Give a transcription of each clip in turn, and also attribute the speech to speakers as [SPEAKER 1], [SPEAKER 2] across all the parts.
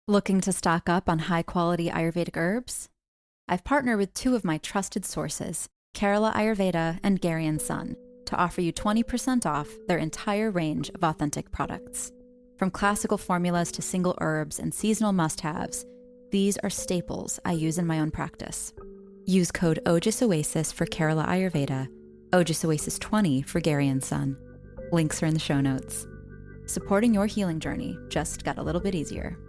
[SPEAKER 1] Looking to stock up on high-quality Ayurvedic herbs? I've partnered with two of my trusted sources, Kerala Ayurveda and Gary and Son, to offer you 20% off their entire range of authentic products. From classical formulas to single herbs and seasonal must-haves, these are staples I use in my own practice. Use code Ojas Oasis for Kerala Ayurveda, Ojas Oasis 20 for Gary and Son. Links are in the show notes. Supporting your healing journey just got a little bit easier.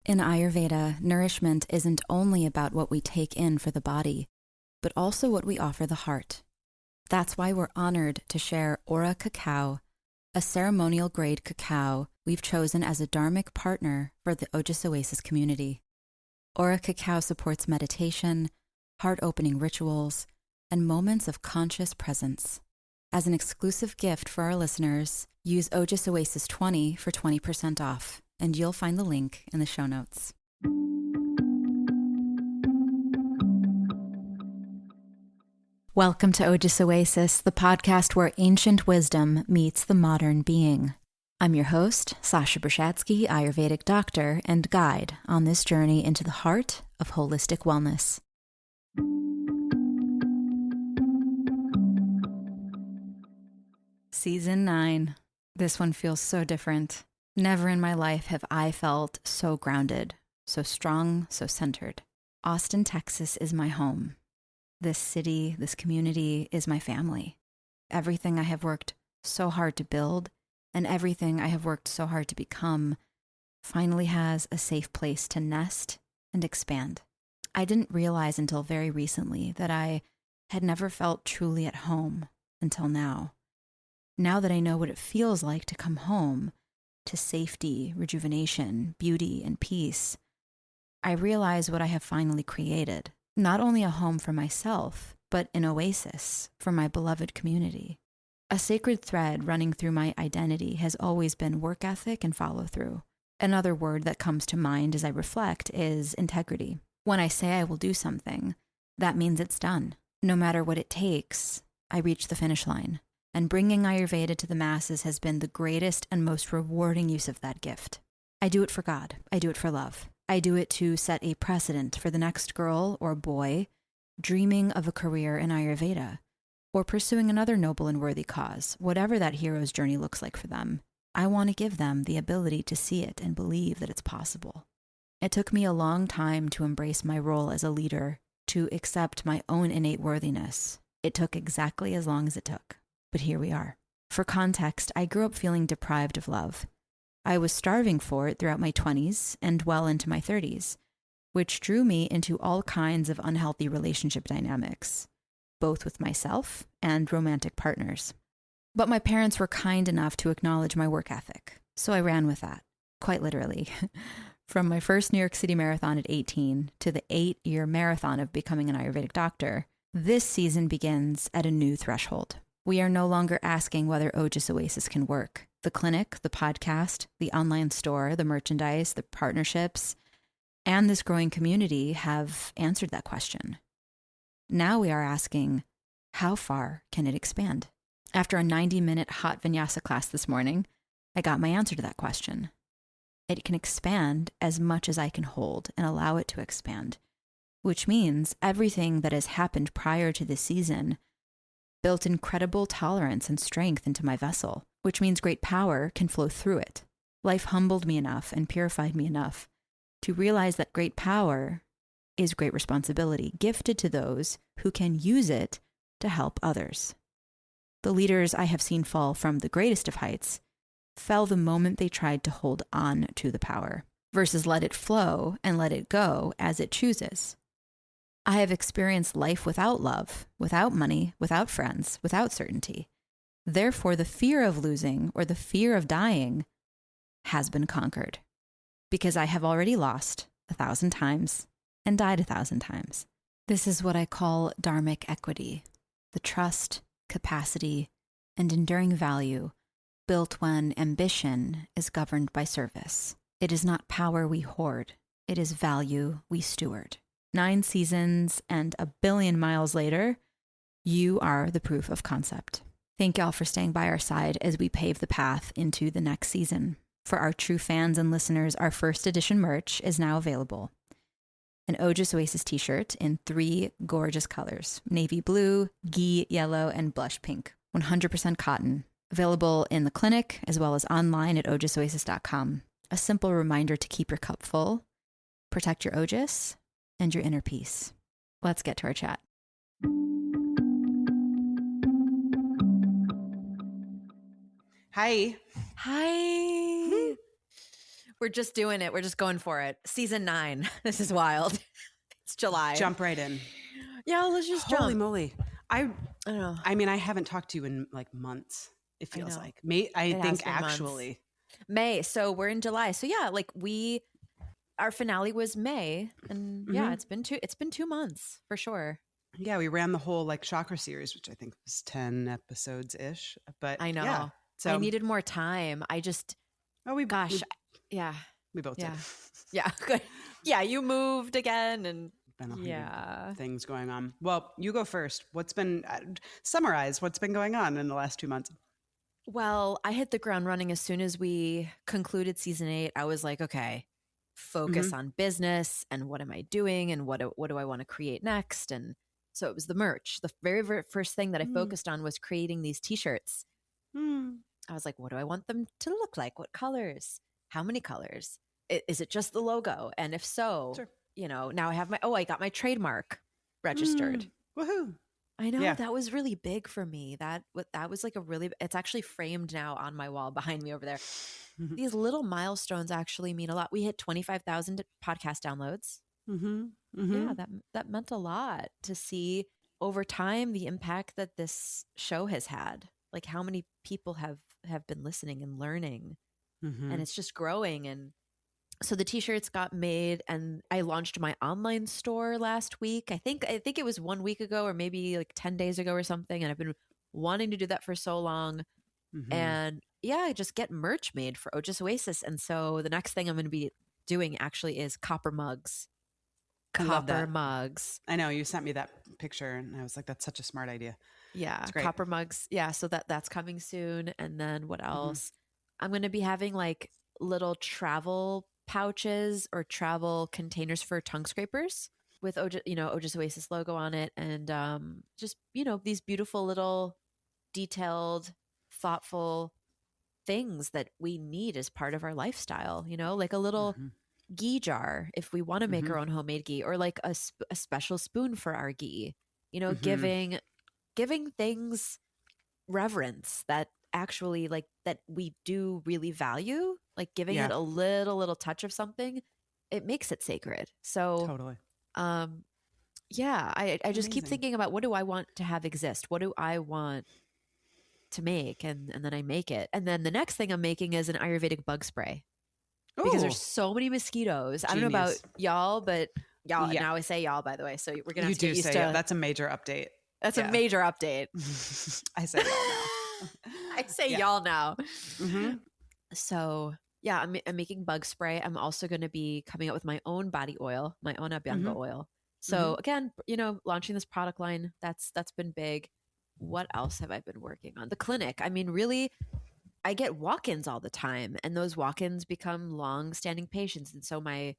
[SPEAKER 1] In Ayurveda, nourishment isn't only about what we take in for the body, but also what we offer the heart. That's why we're honored to share Aura Cacao, a ceremonial grade cacao we've chosen as a Dharmic partner for the Ojas Oasis community. Aura Cacao supports meditation, heart-opening rituals, and moments of conscious presence. As an exclusive gift for our listeners, use Ojas Oasis 20 for 20% off, and you'll find the link in the show notes. Welcome to Ojas Oasis, the podcast where ancient wisdom meets the modern being. I'm your host, Sasha Brzezinski, Ayurvedic doctor and guide on this journey into the heart of holistic wellness. Season 9. This one feels so different. Never in my life have I felt so grounded, so strong, so centered. Austin, Texas is my home. This city, this community is my family. Everything I have worked so hard to build and everything I have worked so hard to become finally has a safe place to nest and expand. I didn't realize until very recently that I had never felt truly at home until now. Now that I know what it feels like to come home, to safety, rejuvenation, beauty, and peace, I realize what I have finally created. Not only a home for myself, but an oasis for my beloved community. A sacred thread running through my identity has always been work ethic and follow through. Another word that comes to mind as I reflect is integrity. When I say I will do something, that means it's done. No matter what it takes, I reach the finish line. And bringing Ayurveda to the masses has been the greatest and most rewarding use of that gift. I do it for God. I do it for love. I do it to set a precedent for the next girl or boy dreaming of a career in Ayurveda or pursuing another noble and worthy cause, whatever that hero's journey looks like for them. I want to give them the ability to see it and believe that it's possible. It took me a long time to embrace my role as a leader, to accept my own innate worthiness. It took exactly as long as it took. But here we are. For context, I grew up feeling deprived of love. I was starving for it throughout my 20s and well into my 30s, which drew me into all kinds of unhealthy relationship dynamics, both with myself and romantic partners. But my parents were kind enough to acknowledge my work ethic, so I ran with that, quite literally. From my first New York City marathon at 18 to the 8-year marathon of becoming an Ayurvedic doctor, this season begins at a new threshold. We are no longer asking whether Ojas Oasis can work. The clinic, the podcast, the online store, the merchandise, the partnerships, and this growing community have answered that question. Now we are asking, how far can it expand? After a 90-minute hot vinyasa class this morning, I got my answer to that question. It can expand as much as I can hold and allow it to expand, which means everything that has happened prior to this season built incredible tolerance and strength into my vessel, which means great power can flow through it. Life humbled me enough and purified me enough to realize that great power is great responsibility, gifted to those who can use it to help others. The leaders I have seen fall from the greatest of heights fell the moment they tried to hold on to the power, versus let it flow and let it go as it chooses. I have experienced life without love, without money, without friends, without certainty. Therefore, the fear of losing or the fear of dying has been conquered because I have already lost 1,000 times and died 1,000 times. This is what I call Dharmic equity, the trust, capacity, and enduring value built when ambition is governed by service. It is not power we hoard. It is value we steward. 9 seasons and 1 billion miles later, you are the proof of concept. Thank y'all for staying by our side as we pave the path into the next season. For our true fans and listeners, our first edition merch is now available. An Ojas Oasis t-shirt in 3 gorgeous colors: navy blue, ghee yellow, and blush pink. 100% cotton. Available in the clinic as well as online at ojasoasis.com. A simple reminder to keep your cup full, protect your Ojas, and your inner peace. Let's get to our chat.
[SPEAKER 2] Hi.
[SPEAKER 1] Hi. We're just doing it. We're just going for it. Season 9. This is wild. It's July.
[SPEAKER 2] Jump right in.
[SPEAKER 1] Yeah, let's just jump.
[SPEAKER 2] Holy moly. I
[SPEAKER 1] don't know.
[SPEAKER 2] I mean, I haven't talked to you in like months. It feels like. I think actually.
[SPEAKER 1] May. So we're in July. So yeah, like our finale was May, and yeah, it's been 2 months for sure.
[SPEAKER 2] Yeah, we ran the whole like chakra series, which I think was 10 episodes ish. But
[SPEAKER 1] I know.
[SPEAKER 2] Yeah, so
[SPEAKER 1] I needed more time. I just we both did. Yeah, good. Yeah, you moved again, and
[SPEAKER 2] been 100 things going on. Well, you go first. What's been summarize what's been going on in the last 2 months?
[SPEAKER 1] Well, I hit the ground running as soon as we concluded season 8. I was like, okay, focus on business and what am I doing and what do I want to create next? And so it was the merch. The very, very first thing that I focused on was creating these t-shirts. I was like, what do I want them to look like? What colors? How many colors? Is it just the logo? And if so, now I have I got my trademark registered.
[SPEAKER 2] Woohoo.
[SPEAKER 1] I know that was really big for me. That was like it's actually framed now on my wall behind me over there. These little milestones actually mean a lot. We hit 25,000 podcast downloads. Yeah, that meant a lot to see over time the impact that this show has had. Like how many people have been listening and learning, and it's just growing. And so the t-shirts got made, and I launched my online store last week. I think it was 1 week ago, or maybe like 10 days ago or something. And I've been wanting to do that for so long. And I just get merch made for Ojas Oasis. And so the next thing I'm going to be doing actually is copper mugs. Copper mugs.
[SPEAKER 2] I know you sent me that picture, and I was like, that's such a smart idea.
[SPEAKER 1] Yeah, copper mugs. Yeah, so that's coming soon. And then what else? I'm going to be having like little travel pouches or travel containers for tongue scrapers with Ojas Oasis logo on it, and just these beautiful little detailed, thoughtful things that we need as part of our lifestyle. Like a little ghee jar if we want to make our own homemade ghee, or like a special spoon for our ghee. Giving things reverence that actually like that we do really value, like giving it a little touch of something, it makes it sacred. So
[SPEAKER 2] totally.
[SPEAKER 1] I just keep thinking about, what do I want to have exist? What do I want to make? And then I make it. And then the next thing I'm making is an Ayurvedic bug spray. Because there's so many mosquitoes. Genius. I don't know about y'all, but y'all, now I say y'all, by the way. So we're going to have to get used to
[SPEAKER 2] that's a major update.
[SPEAKER 1] That's a major update.
[SPEAKER 2] I say y'all now.
[SPEAKER 1] I say y'all now. So yeah, I'm making bug spray. I'm also going to be coming out with my own body oil, my own Abhyanga oil. So again, launching this product line, that's been big. What else have I been working on? The clinic. I mean, really, I get walk-ins all the time, and those walk-ins become long-standing patients. And so my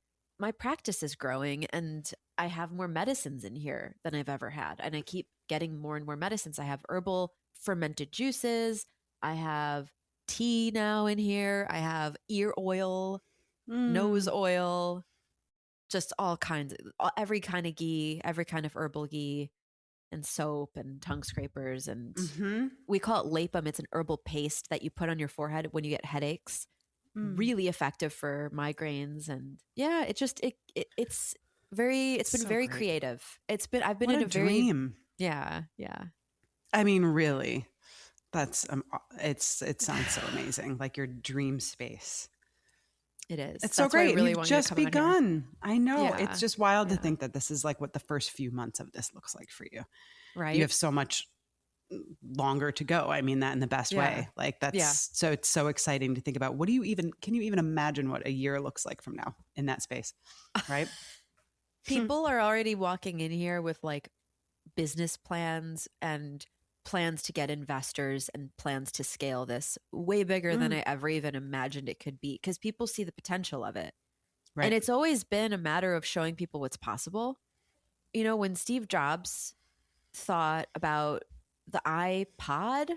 [SPEAKER 1] practice is growing, and I have more medicines in here than I've ever had. And I keep getting more and more medicines. I have herbal fermented juices. I have tea now in here. I have ear oil, nose oil, just all kinds of, every kind of ghee, every kind of herbal ghee, and soap and tongue scrapers. And we call it lapum. It's an herbal paste that you put on your forehead when you get headaches. Really effective for migraines. And yeah, it's been so very creative. I've been in a very
[SPEAKER 2] dream.
[SPEAKER 1] Yeah.
[SPEAKER 2] I mean, really, that's it sounds so amazing. Like your dream space.
[SPEAKER 1] It is.
[SPEAKER 2] It's so great. You've just begun. I know. Yeah. It's just wild to think that this is like what the first few months of this looks like for you.
[SPEAKER 1] Right.
[SPEAKER 2] You have so much longer to go. I mean that in the best way. Like so it's so exciting to think about. Can you even imagine what a year looks like from now in that space? Right.
[SPEAKER 1] People are already walking in here with like business plans and
[SPEAKER 3] plans to get investors and plans to scale this way bigger than I ever even imagined it could be, because people see the potential of it.
[SPEAKER 2] Right.
[SPEAKER 3] And it's always been a matter of showing people what's possible. You know, when Steve Jobs thought about the iPod,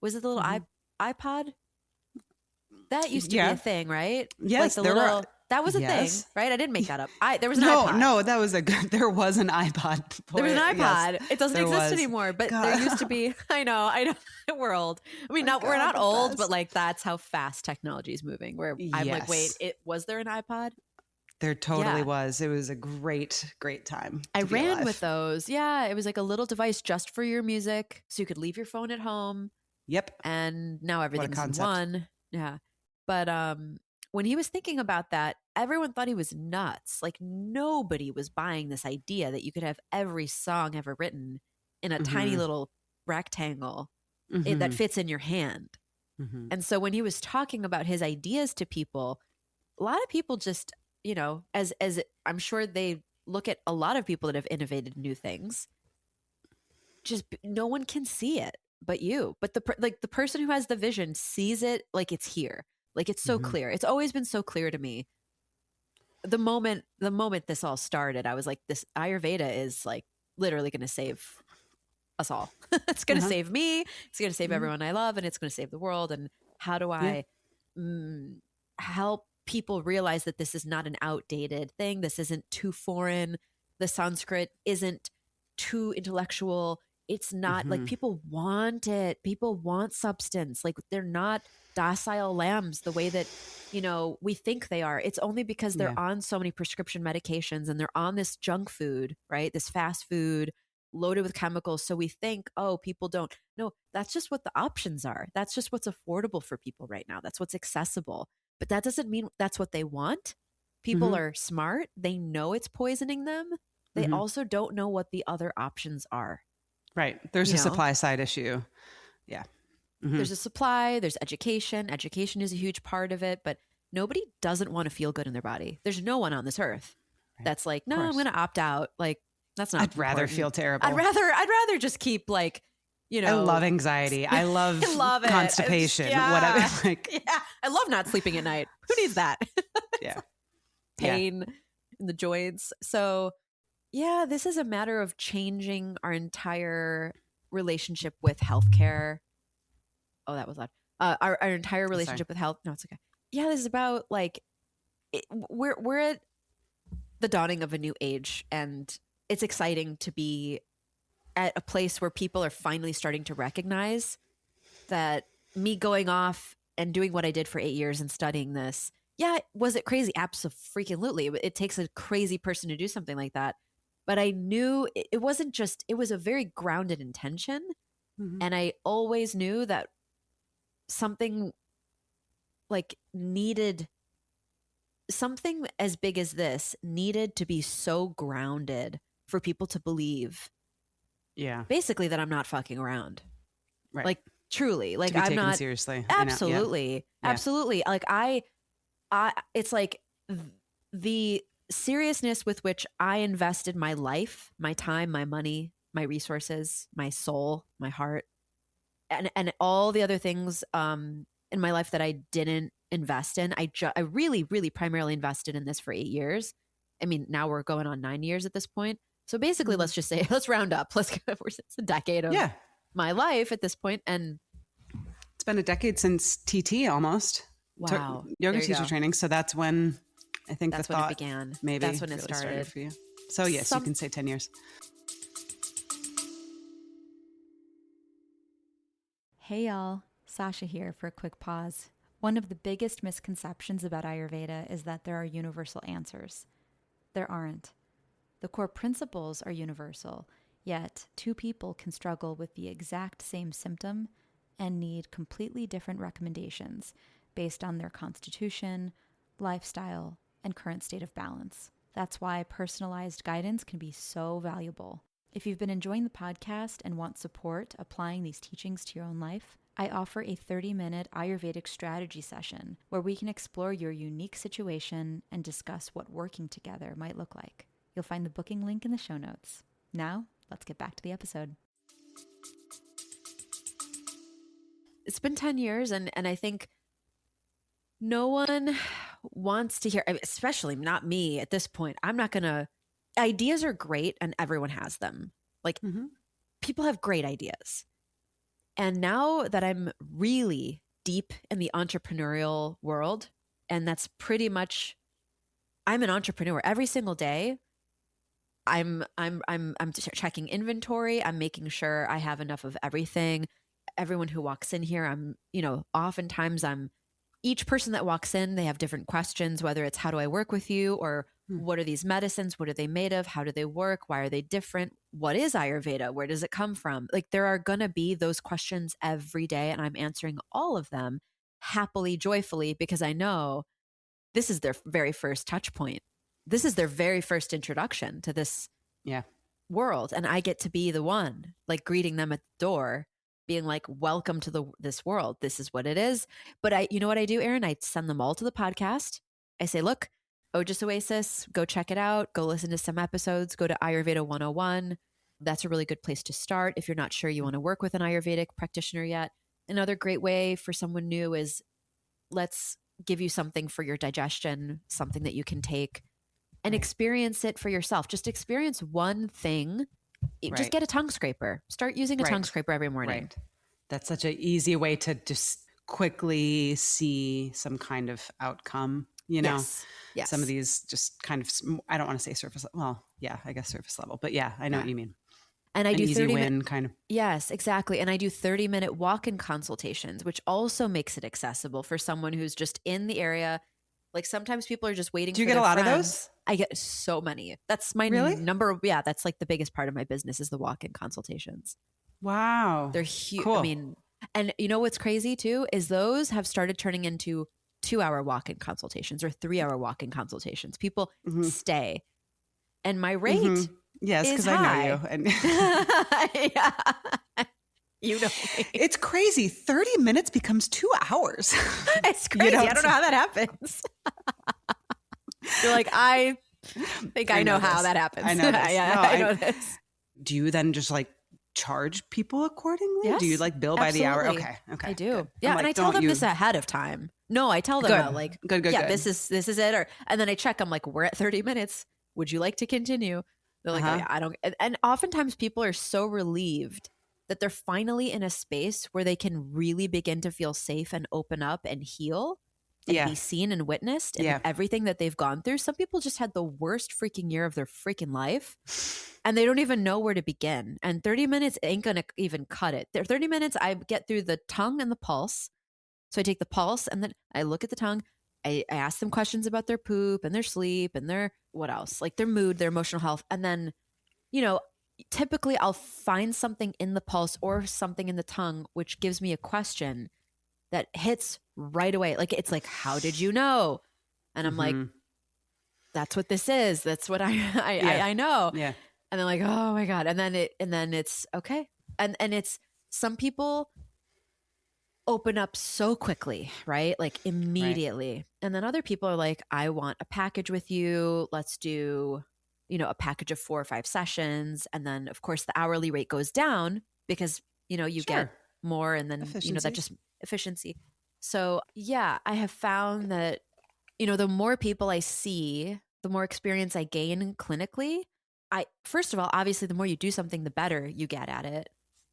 [SPEAKER 3] was it the little iPod? That used to be a thing, right?
[SPEAKER 2] Yes,
[SPEAKER 3] like that was a thing, right? I didn't make that up. There was an iPod.
[SPEAKER 2] No, that was there was an iPod.
[SPEAKER 3] There was an iPod.
[SPEAKER 2] Yes,
[SPEAKER 3] it doesn't exist anymore, but there used to be. I know. We're old. I mean, we're not old, but like that's how fast technology is moving. Where I'm like, wait, was there an iPod?
[SPEAKER 2] There totally was. It was a great time.
[SPEAKER 3] I ran with those. Yeah, it was like a little device just for your music, so you could leave your phone at home.
[SPEAKER 2] Yep.
[SPEAKER 3] And now everything's in one. Yeah. But when he was thinking about that, everyone thought he was nuts. Like nobody was buying this idea that you could have every song ever written in a tiny little rectangle that fits in your hand. And so when he was talking about his ideas to people, a lot of people just, you know, as I'm sure they look at a lot of people that have innovated new things, just no one can see it but you. But the person who has the vision sees it like it's here. Like it's so clear. It's always been so clear to me. The moment this all started, I was like, this Ayurveda is like literally going to save us all. It's going to save me. It's going to save everyone I love, and it's going to save the world. And how do I help people realize that this is not an outdated thing? This isn't too foreign. The Sanskrit isn't too intellectual. It's not like people want it. People want substance. Like they're not docile lambs the way that, you know, we think they are. It's only because they're on so many prescription medications and they're on this junk food, right? This fast food loaded with chemicals. So we think, oh, people don't. No, that's just what the options are. That's just what's affordable for people right now. That's what's accessible. But that doesn't mean that's what they want. People are smart. They know it's poisoning them. They also don't know what the other options are.
[SPEAKER 2] Right. There's a supply side issue. Yeah.
[SPEAKER 3] There's a supply, there's education. Education is a huge part of it, but nobody doesn't want to feel good in their body. There's no one on this earth that's like, no, I'm going to opt out. Like, that's not
[SPEAKER 2] I'd rather feel terrible.
[SPEAKER 3] I'd rather just keep like, you know.
[SPEAKER 2] I love anxiety. I love, constipation. Whatever. Like,
[SPEAKER 3] I love not sleeping at night. Who needs that?
[SPEAKER 2] Yeah.
[SPEAKER 3] Pain in the joints. So yeah, this is a matter of changing our entire relationship with healthcare. Oh, that was loud. Our entire relationship with health. No, it's okay. Yeah, this is about like we're at the dawning of a new age, and it's exciting to be at a place where people are finally starting to recognize that me going off and doing what I did for 8 years and studying this. Yeah, was it crazy? Absolutely. It takes a crazy person to do something like that. But I knew it wasn't just, it was a very grounded intention. And I always knew that something like something as big as this needed to be so grounded for people to believe.
[SPEAKER 2] Yeah.
[SPEAKER 3] Basically that I'm not fucking around.
[SPEAKER 2] Right.
[SPEAKER 3] Like truly, like
[SPEAKER 2] to be
[SPEAKER 3] I'm
[SPEAKER 2] taken
[SPEAKER 3] not
[SPEAKER 2] seriously.
[SPEAKER 3] Absolutely. Absolutely. Like I it's like the seriousness with which I invested my life, my time, my money, my resources, my soul, my heart, and all the other things in my life that I didn't invest in. I really, really primarily invested in this for 8 years. I mean, now we're going on 9 years at this point. So basically, let's just say, let's round up. It's a decade of my life at this point. And
[SPEAKER 2] it's been a decade since TT almost.
[SPEAKER 3] Wow.
[SPEAKER 2] Yoga teacher training. So that's when I think
[SPEAKER 3] that's
[SPEAKER 2] the
[SPEAKER 3] when
[SPEAKER 2] thought
[SPEAKER 3] it began.
[SPEAKER 2] Maybe
[SPEAKER 3] that's when it
[SPEAKER 2] really
[SPEAKER 3] started
[SPEAKER 2] for you. So yes, you can say 10 years.
[SPEAKER 1] Hey y'all, Sasha here for a quick pause. One of the biggest misconceptions about Ayurveda is that there are universal answers. There aren't. The core principles are universal, yet two people can struggle with the exact same symptom and need completely different recommendations based on their constitution, lifestyle, and current state of balance. That's why personalized guidance can be so valuable. If you've been enjoying the podcast and want support applying these teachings to your own life, I offer a 30-minute Ayurvedic strategy session where we can explore your unique situation and discuss what working together might look like. You'll find the booking link in the show notes. Now, let's get back to the episode.
[SPEAKER 3] it's been 10 years and I think no one wants to hear, especially not me at this point. I'm not going to, ideas are great and everyone has them. Like people have great ideas. And now that I'm really deep in the entrepreneurial world, and that's pretty much, I'm an entrepreneur every single day. I'm checking inventory. I'm making sure I have enough of everything. Everyone who walks in here, oftentimes each person that walks in, they have different questions, whether it's how do I work with you or what are these medicines? What are they made of? How do they work? Why are they different? What is Ayurveda? Where does it come from? Like there are going to be those questions every day and I'm answering all of them happily, joyfully, because I know this is their very first touch point. This is their very first introduction to this world. And I get to be the one like greeting them at the door, being like, welcome to this world. This is what it is. But you know what I do, Erin? I send them all to the podcast. I say, look, Ojas Oasis, go check it out. Go listen to some episodes. Go to Ayurveda 101. That's a really good place to start if you're not sure you want to work with an Ayurvedic practitioner yet. Another great way for someone new is let's give you something for your digestion, something that you can take and experience it for yourself. Just experience one thing. Just get a tongue scraper. Start using a tongue scraper every morning. Right.
[SPEAKER 2] That's such an easy way to just quickly see some kind of outcome. You know,
[SPEAKER 3] yes.
[SPEAKER 2] Some of these just kind of, I don't want to say surface. Well, yeah, I guess surface level, but yeah, I know what you mean.
[SPEAKER 3] And I do
[SPEAKER 2] easy win kind of.
[SPEAKER 3] Yes, exactly. And I do 30-minute walk-in consultations, which also makes it accessible for someone who's just in the area. Like sometimes people are just waiting.
[SPEAKER 2] Do you get a lot of those?
[SPEAKER 3] I get so many. That's my number. Yeah, that's like the biggest part of my business is the walk-in consultations.
[SPEAKER 2] Wow.
[SPEAKER 3] They're huge.
[SPEAKER 2] Cool.
[SPEAKER 3] I mean, and you know what's crazy too is those have started turning into 2-hour walk-in consultations or 3-hour walk-in consultations. People stay. And my rate
[SPEAKER 2] yes, because I know you. And
[SPEAKER 3] yeah. You know me.
[SPEAKER 2] It's crazy. 30 minutes becomes 2 hours.
[SPEAKER 3] It's crazy. I don't know how that happens. You're like, I think I know how that happens.
[SPEAKER 2] I know this.
[SPEAKER 3] I know this.
[SPEAKER 2] Do you then just like charge people accordingly?
[SPEAKER 3] Yes,
[SPEAKER 2] do you like bill by the hour? Okay.
[SPEAKER 3] I do.
[SPEAKER 2] Good.
[SPEAKER 3] Yeah, and I tell them this ahead of time. No, I tell them like,
[SPEAKER 2] good.
[SPEAKER 3] This is it. And then I check. I'm like, we're at 30 minutes. Would you like to continue? They're like, oh, yeah, I don't. And oftentimes people are so relieved that they're finally in a space where they can really begin to feel safe and open up and heal and be seen and witnessed and everything that they've gone through. Some people just had the worst freaking year of their freaking life and they don't even know where to begin. And 30 minutes ain't going to even cut it. 30 minutes, I get through the tongue and the pulse. So I take the pulse and then I look at the tongue. I ask them questions about their poop and their sleep and their, what else? Like their mood, their emotional health. And then, typically I'll find something in the pulse or something in the tongue, which gives me a question that hits right away. Like, it's like, how did you know? And I'm like, that's what this is. That's what I know.
[SPEAKER 2] Yeah.
[SPEAKER 3] And they're like, oh my God. And then it's okay. And it's, some people open up so quickly, right? Like immediately. Right. And then other people are like, I want a package with you. Let's do, a package of 4 or 5 sessions. And then of course the hourly rate goes down because, you get more and then, that just efficiency. So yeah, I have found that, the more people I see, the more experience I gain clinically. First of all, obviously the more you do something, the better you get at it.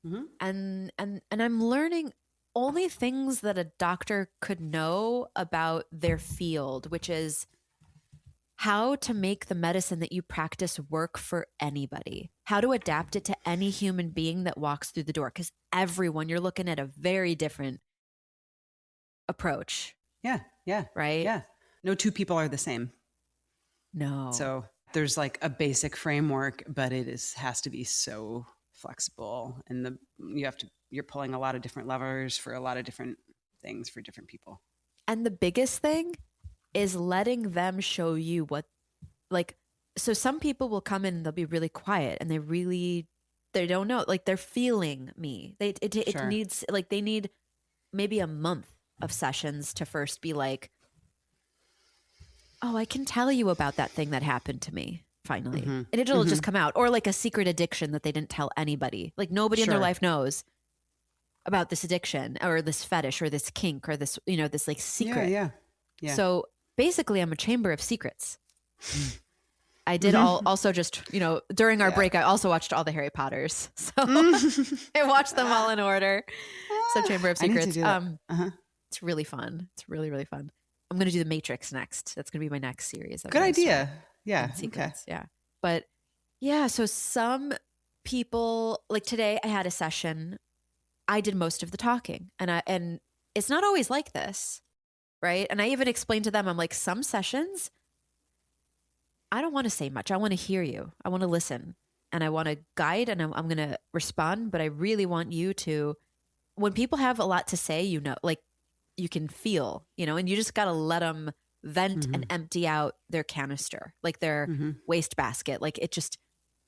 [SPEAKER 3] Mm-hmm. And I'm learning only things that a doctor could know about their field, which is how to make the medicine that you practice work for anybody, how to adapt it to any human being that walks through the door. Because everyone, you're looking at a very different approach.
[SPEAKER 2] Yeah.
[SPEAKER 3] Right?
[SPEAKER 2] Yeah. No two people are the same.
[SPEAKER 3] No.
[SPEAKER 2] So there's like a basic framework, but it has to be so flexible. And you're pulling a lot of different levers for a lot of different things for different people.
[SPEAKER 3] And the biggest thing is letting them show you so some people will come in and they'll be really quiet and they don't know, like they're feeling me. It needs, like they need maybe a month of sessions to first be like, oh, I can tell you about that thing that happened to me finally. Mm-hmm. And it'll just come out, or like a secret addiction that they didn't tell anybody. Like nobody in their life knows about this addiction or this fetish or this kink or this, this like secret.
[SPEAKER 2] Yeah.
[SPEAKER 3] So basically I'm a chamber of secrets. I did also just, during our break, I also watched all the Harry Potters. So I watched them all in order. So Chamber of Secrets. I need to do that. It's really fun. It's really, really fun. I'm going to do The Matrix next. That's going to be my next series.
[SPEAKER 2] Good idea. Yeah.
[SPEAKER 3] Secrets. Okay. Yeah. But yeah, so some people, like today I had a session. I did most of the talking and it's not always like this, right? And I even explained to them, I'm like, some sessions, I don't want to say much. I want to hear you. I want to listen and I want to guide and I'm going to respond. But I really want you to, when people have a lot to say, like you can feel, and you just got to let them vent and empty out their canister, like their wastebasket. Like it just,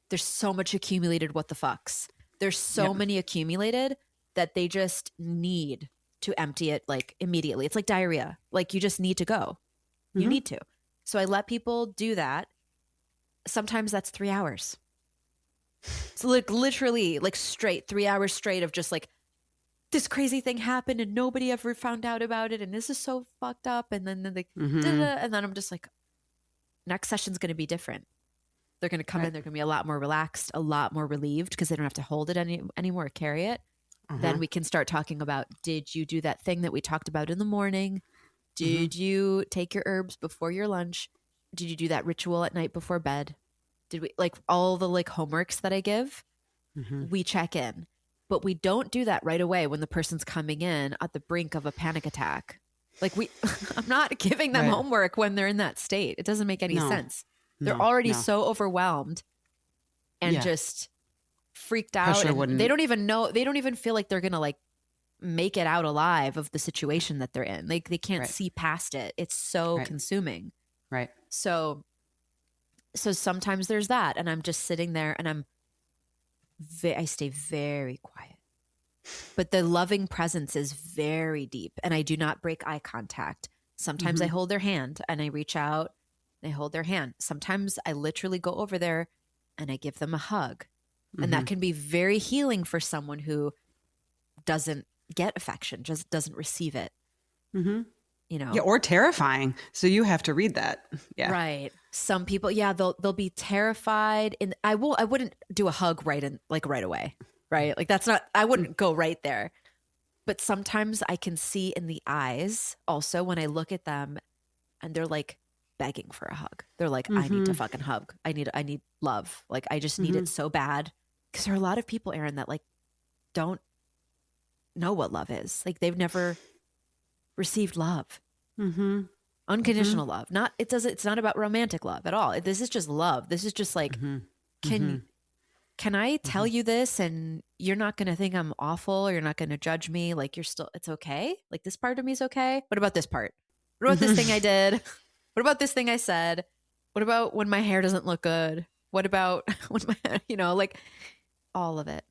[SPEAKER 3] there's so much accumulated. What the fucks? There's so many accumulated that they just need to empty it like immediately. It's like diarrhea. Like you just need to go. You need to. So I let people do that. Sometimes that's 3 hours. It's like literally like straight 3 hours straight of just like this crazy thing happened and nobody ever found out about it. And this is so fucked up. And then like, and then I'm just like, next session's going to be different. They're going to come in. They're going to be a lot more relaxed, a lot more relieved because they don't have to hold it anymore, carry it. Then we can start talking about, did you do that thing that we talked about in the morning? Did you take your herbs before your lunch? Did you do that ritual at night before bed? Did we like all the like homeworks that I give? We check in, but we don't do that right away when the person's coming in at the brink of a panic attack. Like I'm not giving them homework when they're in that state. It doesn't make any sense. They're already so overwhelmed and just freaked out. And they don't even know. They don't even feel like they're going to like make it out alive of the situation that they're in. Like they can't see past it. It's so consuming.
[SPEAKER 2] Right.
[SPEAKER 3] So sometimes there's that. And I'm just sitting there and I stay very quiet, but the loving presence is very deep and I do not break eye contact. Sometimes I hold their hand and I reach out and I hold their hand. Sometimes I literally go over there and I give them a hug. And that can be very healing for someone who doesn't get affection, just doesn't receive it.
[SPEAKER 2] Yeah, or terrifying. So you have to read that. Yeah.
[SPEAKER 3] Right. Some people, they'll be terrified. And I wouldn't do a hug right away. Right. Like that's not, I wouldn't go right there. But sometimes I can see in the eyes also when I look at them and they're like begging for a hug. They're like, I need to fucking hug. I need love. Like I just need it so bad. Because there are a lot of people, Erin, that like don't know what love is. Like they've never received love. Unconditional love. It's not about romantic love at all. This is just love. This is just like, can I tell you this and you're not going to think I'm awful or you're not going to judge me? Like it's okay. Like this part of me is okay. What about this part? What about this thing I did? What about this thing I said? What about when my hair doesn't look good? What about when my, like all of it.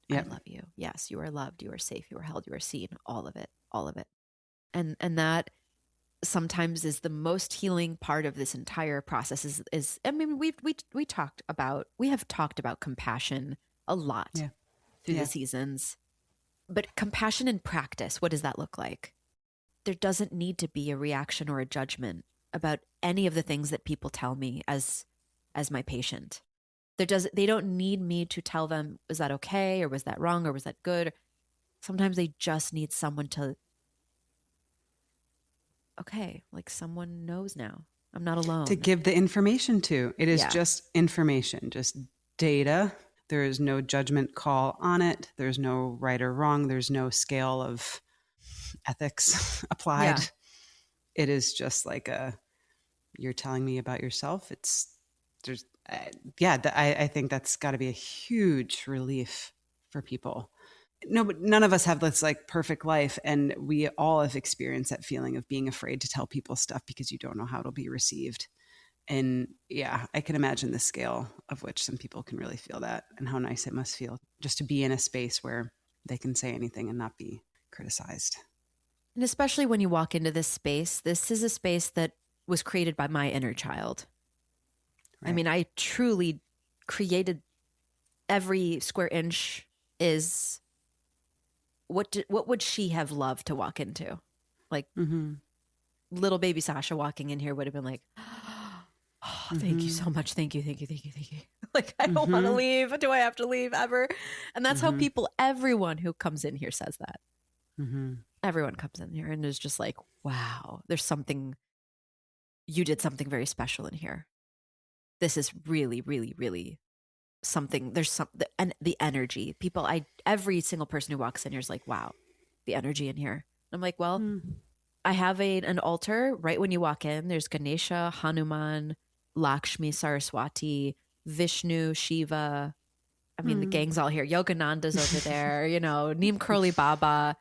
[SPEAKER 3] Yep. I love you. Yes, you are loved. You are safe. You are held. You are seen. All of it. And that sometimes is the most healing part of this entire process is I mean, we have talked about compassion a lot through the seasons, but compassion in practice, what does that look like? There doesn't need to be a reaction or a judgment about any of the things that people tell me as my patient. They don't need me to tell them, was that okay? Or was that wrong? Or was that good? Sometimes they just need someone to, okay, like someone knows now. I'm not alone.
[SPEAKER 2] To give the information to. It is just information, just data. There is no judgment call on it. There's no right or wrong. There's no scale of ethics applied. Yeah. It is just like you're telling me about yourself. I think that's got to be a huge relief for people. No, but none of us have this like perfect life. And we all have experienced that feeling of being afraid to tell people stuff because you don't know how it'll be received. And yeah, I can imagine the scale of which some people can really feel that and how nice it must feel just to be in a space where they can say anything and not be criticized.
[SPEAKER 3] And especially when you walk into this is a space that was created by my inner child. Right. I mean, I truly created every square inch is what would she have loved to walk into? Like little baby Sasha walking in here would have been like, oh, thank you so much. Thank you. Like, I don't want to leave. Do I have to leave ever? And that's how everyone who comes in here says that. Everyone comes in here and is just like, wow, you did something very special in here. This is really, really, really something. There's and the energy. Every single person who walks in here is like, wow, the energy in here. I'm like, well, I have an altar right when you walk in. There's Ganesha, Hanuman, Lakshmi, Saraswati, Vishnu, Shiva. I mean, the gang's all here. Yogananda's over there, Neem Karoli Baba.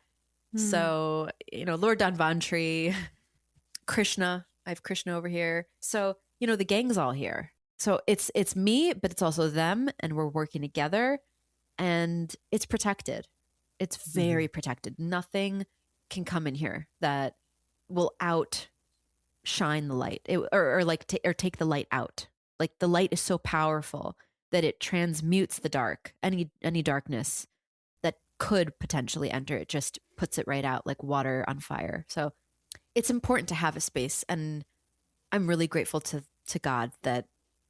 [SPEAKER 3] So, Lord Dhanvantri, Krishna. I have Krishna over here. So, the gang's all here. So it's me, but it's also them, and we're working together, and it's protected. It's very protected. Nothing can come in here that will outshine the light, or take the light out. Like, the light is so powerful that it transmutes the dark, any darkness that could potentially enter. It just puts it right out like water on fire. So it's important to have a space, and I'm really grateful to God that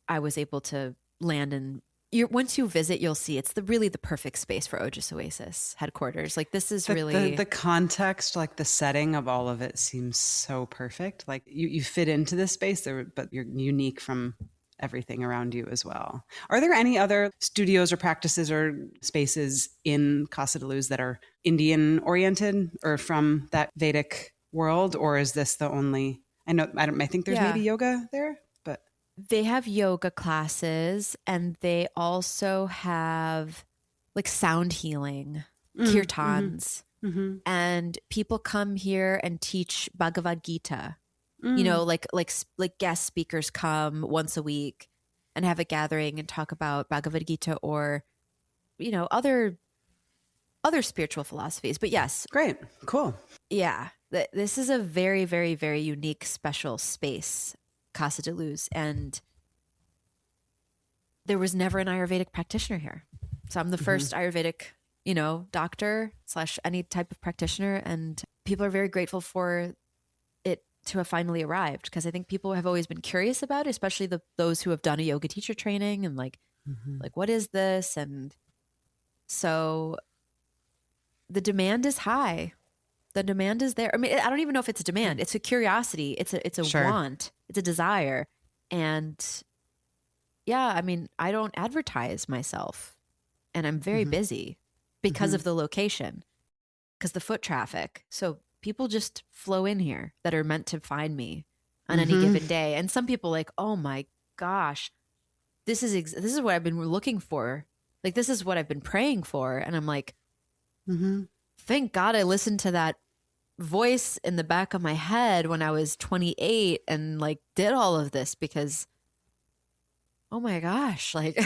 [SPEAKER 3] I was able to land in. Once you visit, you'll see it's really the perfect space for Ojas Oasis headquarters. Like, this is really
[SPEAKER 2] the context, like the setting of all of it seems so perfect. Like, you fit into this space there, but you're unique from everything around you as well. Are there any other studios or practices or spaces in Casa de Luz that are Indian oriented or from that Vedic world, or is this the only? I think there's maybe yoga there, but
[SPEAKER 3] they have yoga classes, and they also have like sound healing, kirtans, and people come here and teach Bhagavad Gita. Like guest speakers come once a week and have a gathering and talk about Bhagavad Gita or, other spiritual philosophies. But yes.
[SPEAKER 2] Great. Cool.
[SPEAKER 3] Yeah. This is a very, very, very unique, special space, Casa de Luz. And there was never an Ayurvedic practitioner here. So I'm the first Ayurvedic, doctor / any type of practitioner. And people are very grateful for it to have finally arrived, because I think people have always been curious about it, especially those who have done a yoga teacher training and like what is this? And so the demand is high. The demand is there. I mean, I don't even know if it's a demand. It's a curiosity. It's a want. It's a desire. And yeah, I mean, I don't advertise myself, and I'm very busy because of the location, because the foot traffic. So people just flow in here that are meant to find me on any given day. And some people like, oh my gosh, this is what I've been looking for. Like, this is what I've been praying for. And I'm like, thank God I listened to that voice in the back of my head when I was 28 and like did all of this, because oh my gosh, like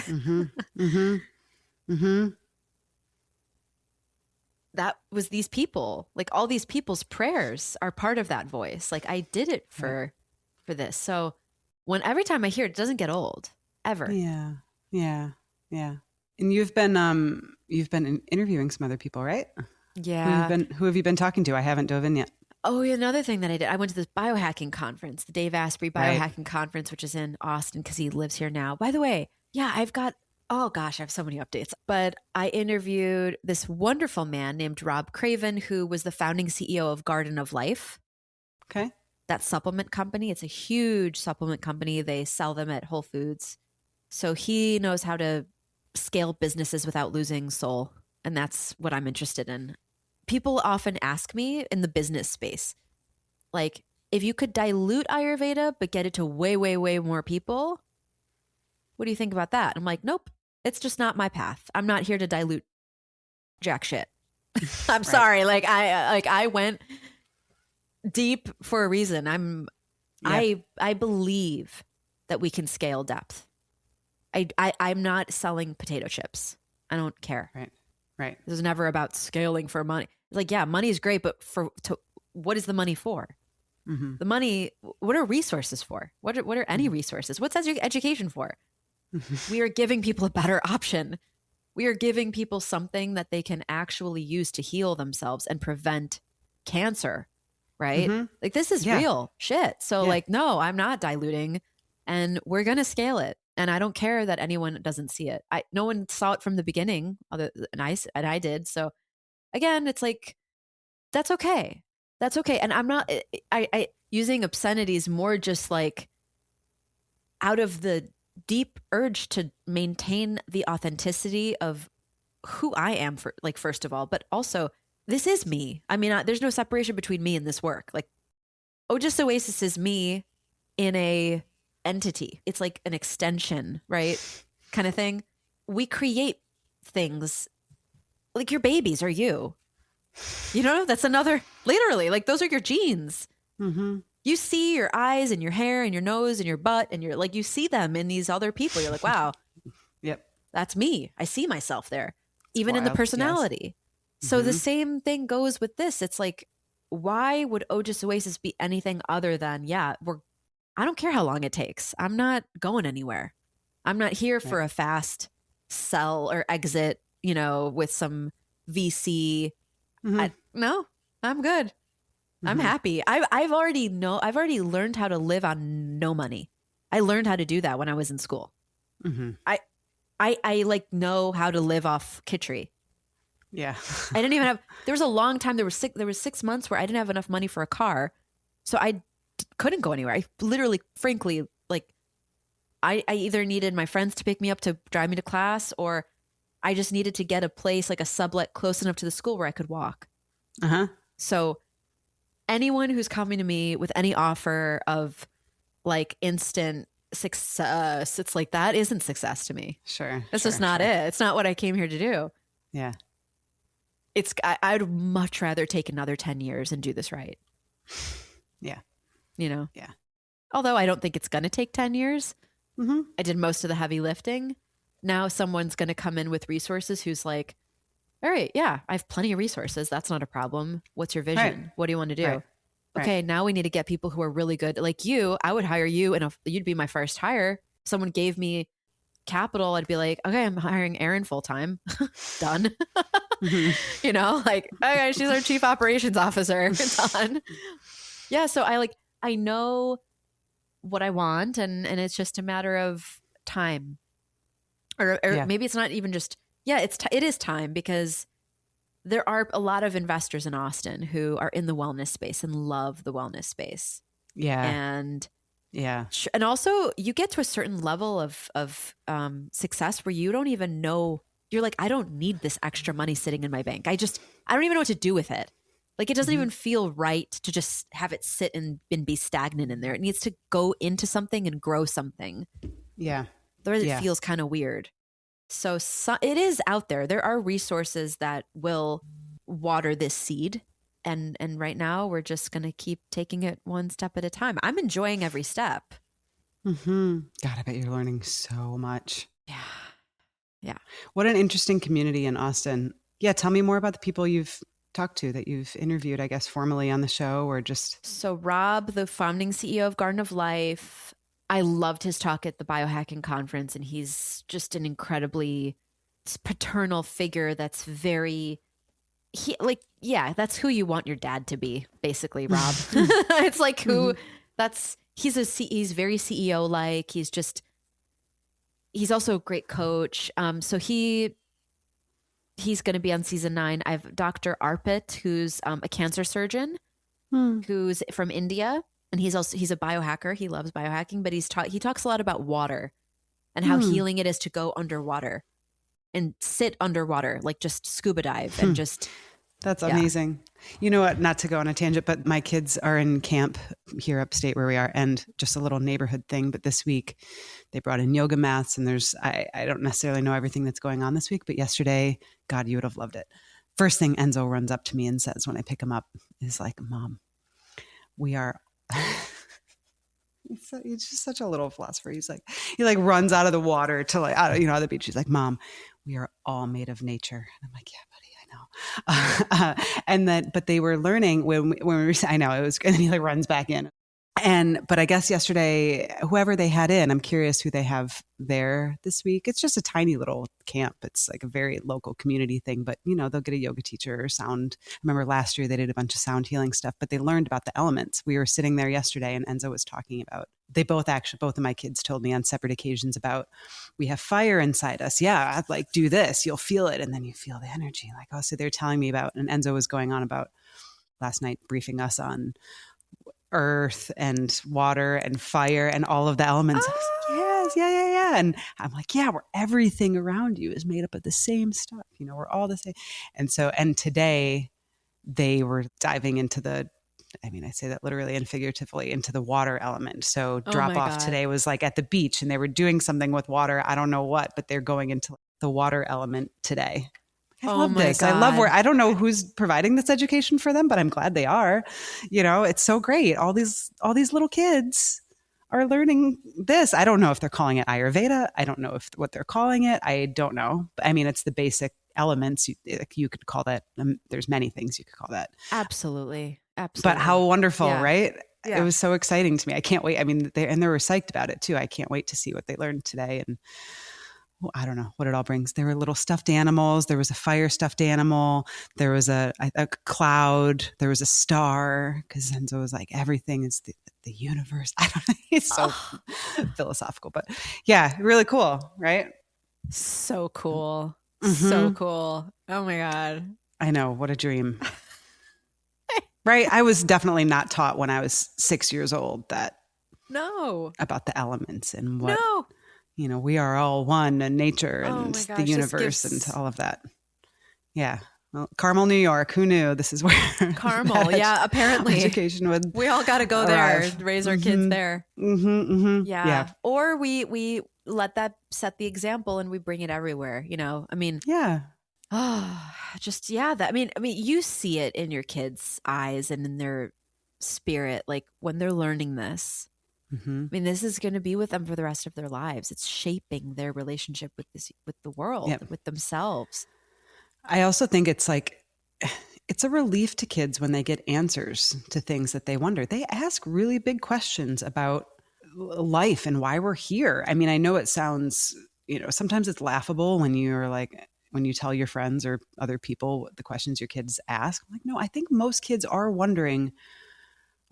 [SPEAKER 3] that was these people, like all these people's prayers are part of that voice. Like, I did it for this. So every time I hear it, it doesn't get old ever.
[SPEAKER 2] Yeah. And you've been interviewing some other people, right?
[SPEAKER 3] Yeah.
[SPEAKER 2] Who have you been talking to? I haven't dove in yet.
[SPEAKER 3] Oh, yeah, another thing that I did, I went to this biohacking conference, the Dave Asprey biohacking conference, which is in Austin because he lives here now. By the way, yeah, I have so many updates. But I interviewed this wonderful man named Rob Craven, who was the founding CEO of Garden of Life.
[SPEAKER 2] Okay.
[SPEAKER 3] That supplement company. It's a huge supplement company. They sell them at Whole Foods. So he knows how to scale businesses without losing soul. And that's what I'm interested in. People often ask me in the business space, like, if you could dilute Ayurveda but get it to way, way, way more people, what do you think about that? I'm like, nope, it's just not my path. I'm not here to dilute jack shit. I'm sorry. Like I went deep for a reason. I believe that we can scale depth. I'm not selling potato chips. I don't care.
[SPEAKER 2] Right.
[SPEAKER 3] This is never about scaling for money. Like, yeah, money is great, but what is the money for? The money, what are resources for? What are any resources? What's education for? We are giving people a better option We are giving people something that they can actually use to heal themselves and prevent cancer, right?
[SPEAKER 2] Mm-hmm.
[SPEAKER 3] Like this is real shit. So like, no, I'm not diluting, and we're going to scale it. And I don't care that anyone doesn't see it. No one saw it from the beginning, and I did. So again, it's like, that's okay. That's okay. And I'm not, I using obscenities more just like out of the deep urge to maintain the authenticity of who I am, for like, first of all, but also this is me. I mean, there's no separation between me and this work. Like Ojas Oasis is me in a entity. It's like an extension, right? Kind of thing. We create things like your babies are you. You know, that's another, literally, like those are your genes.
[SPEAKER 2] Mm-hmm.
[SPEAKER 3] You see your eyes and your hair and your nose and your butt, and you're like, you see them in these other people. You're like, wow,
[SPEAKER 2] yep,
[SPEAKER 3] that's me. I see myself there,
[SPEAKER 2] it's
[SPEAKER 3] even
[SPEAKER 2] wild.
[SPEAKER 3] In the personality.
[SPEAKER 2] Yes.
[SPEAKER 3] So the same thing goes with this. It's like, why would Ojas Oasis be anything other than, I don't care how long it takes. I'm not going anywhere. I'm not here for a fast sell or exit, you know, with some VC.
[SPEAKER 2] Mm-hmm.
[SPEAKER 3] No, I'm good. I'm happy. I've already learned how to live on no money. I learned how to do that when I was in school.
[SPEAKER 2] Mm-hmm.
[SPEAKER 3] I like know how to live off kitchery.
[SPEAKER 2] Yeah.
[SPEAKER 3] I didn't even have, there was a long time, there was 6 months where I didn't have enough money for a car. So I couldn't go anywhere. I literally, frankly, like I either needed my friends to pick me up to drive me to class, or I just needed to get a place, like a sublet close enough to the school where I could walk.
[SPEAKER 2] Uh-huh.
[SPEAKER 3] So anyone who's coming to me with any offer of like instant success, it's like, that isn't success to me.
[SPEAKER 2] Sure.
[SPEAKER 3] That's just not it. It's not what I came here to do.
[SPEAKER 2] Yeah.
[SPEAKER 3] I'd much rather take another 10 years and do this right.
[SPEAKER 2] Yeah.
[SPEAKER 3] You know?
[SPEAKER 2] Yeah.
[SPEAKER 3] Although I don't think it's going to take 10 years.
[SPEAKER 2] Mm-hmm.
[SPEAKER 3] I did most of the heavy lifting. Now someone's going to come in with resources who's like, all right, yeah, I have plenty of resources. That's not a problem. What's your vision?
[SPEAKER 2] Right.
[SPEAKER 3] What do you want to do?
[SPEAKER 2] Right.
[SPEAKER 3] Okay, now we need to get people who are really good. Like you, I would hire you, and you'd be my first hire. Someone gave me capital, I'd be like, okay, I'm hiring Erin full time. Done.
[SPEAKER 2] Mm-hmm.
[SPEAKER 3] You know, like, okay, she's our chief operations officer. Done. Yeah, so I know what I want, and it's just a matter of time, or maybe it's not even just. Yeah, it is time, because there are a lot of investors in Austin who are in the wellness space and love the wellness space.
[SPEAKER 2] Yeah.
[SPEAKER 3] And
[SPEAKER 2] yeah.
[SPEAKER 3] And also you get to a certain level of success where you don't even know, you're like, I don't need this extra money sitting in my bank. I don't even know what to do with it. Like, it doesn't even feel right to just have it sit and be stagnant in there. It needs to go into something and grow something.
[SPEAKER 2] Yeah.
[SPEAKER 3] Otherwise it feels kind of weird. So it is out there. There are resources that will water this seed. And right now we're just going to keep taking it one step at a time. I'm enjoying every step.
[SPEAKER 2] Mm-hmm. God, I bet you're learning so much.
[SPEAKER 3] Yeah. Yeah.
[SPEAKER 2] What an interesting community in Austin. Yeah. Tell me more about the people you've talked to, that you've interviewed, I guess, formally on the show, or just.
[SPEAKER 3] So Rob, the founding CEO of Garden of Life, I loved his talk at the biohacking conference, and he's just an incredibly paternal figure that's very, that's who you want your dad to be, basically, Rob. It's like he's very CEO like. He's also a great coach. So he's going to be on season 9. I have Dr. Arpit, who's a cancer surgeon, who's from India. And he's a biohacker. He loves biohacking, but he talks a lot about water and how healing it is to go underwater and sit underwater, like just scuba dive and just.
[SPEAKER 2] That's amazing. You know what, not to go on a tangent, but my kids are in camp here upstate where we are, and just a little neighborhood thing. But this week they brought in yoga mats, and I don't necessarily know everything that's going on this week, but yesterday, God, you would have loved it. First thing Enzo runs up to me and says when I pick him up is like, Mom, we are. He's just such a little philosopher. He runs out of the water to out of the beach. He's like, Mom, we are all made of nature. And I'm like, yeah, buddy, I know. But they were learning when we were, I know it was, and he runs back in. But I guess yesterday, whoever they had in, I'm curious who they have there this week. It's just a tiny little camp. It's like a very local community thing, but they'll get a yoga teacher or sound. I remember last year they did a bunch of sound healing stuff, but they learned about the elements. We were sitting there yesterday and Enzo was talking about, both of my kids told me on separate occasions about, we have fire inside us. Yeah. Like do this, you'll feel it. And then you feel the energy. Like, oh, so they're telling me about, and Enzo was going on about last night, briefing us on earth and water and fire and all of the elements. Yes, yeah. And I'm like, yeah, everything around you is made up of the same stuff. We're all the same. And today they were diving into I say that literally and figuratively, into the water element. So drop off today was like at the beach and they were doing something with water. I don't know what, but they're going into the water element today. I love this. God. I love I don't know who's providing this education for them, but I'm glad they are. It's so great. All these little kids are learning this. I don't know if they're calling it Ayurveda. I don't know what they're calling it. I don't know. I mean, it's the basic elements. You could call that. There's many things you could call that.
[SPEAKER 3] Absolutely.
[SPEAKER 2] But how wonderful, right?
[SPEAKER 3] Yeah.
[SPEAKER 2] It was so exciting to me. I can't wait. I mean, they were psyched about it too. I can't wait to see what they learned today. And I don't know what it all brings. There were little stuffed animals. There was a fire stuffed animal. There was a cloud. There was a star. Because Enzo was like, everything is the universe. I don't know. He's so philosophical, but yeah, really cool, right?
[SPEAKER 3] So cool. Mm-hmm. So cool. Oh my God.
[SPEAKER 2] I know. What a dream. Right? I was definitely not taught when I was 6 years old that.
[SPEAKER 3] No.
[SPEAKER 2] About the elements and what. No. We are all one in nature and the universe and all of that. Yeah. Well, Carmel, New York. Who knew this is where
[SPEAKER 3] Carmel? Yeah, apparently
[SPEAKER 2] education would.
[SPEAKER 3] We all got to go
[SPEAKER 2] arrive.
[SPEAKER 3] there, raise our kids there.
[SPEAKER 2] Mm-hmm.
[SPEAKER 3] Yeah. Or we let that set the example and we bring it everywhere. I mean.
[SPEAKER 2] Yeah.
[SPEAKER 3] I mean, you see it in your kids' eyes and in their spirit, like when they're learning this. Mm-hmm. I mean, this is going to be with them for the rest of their lives. It's shaping their relationship with the world, with themselves.
[SPEAKER 2] I also think it's a relief to kids when they get answers to things that they wonder. They ask really big questions about life and why we're here. I mean, I know it sounds, sometimes it's laughable when you tell your friends or other people the questions your kids ask. I'm like, no, I think most kids are wondering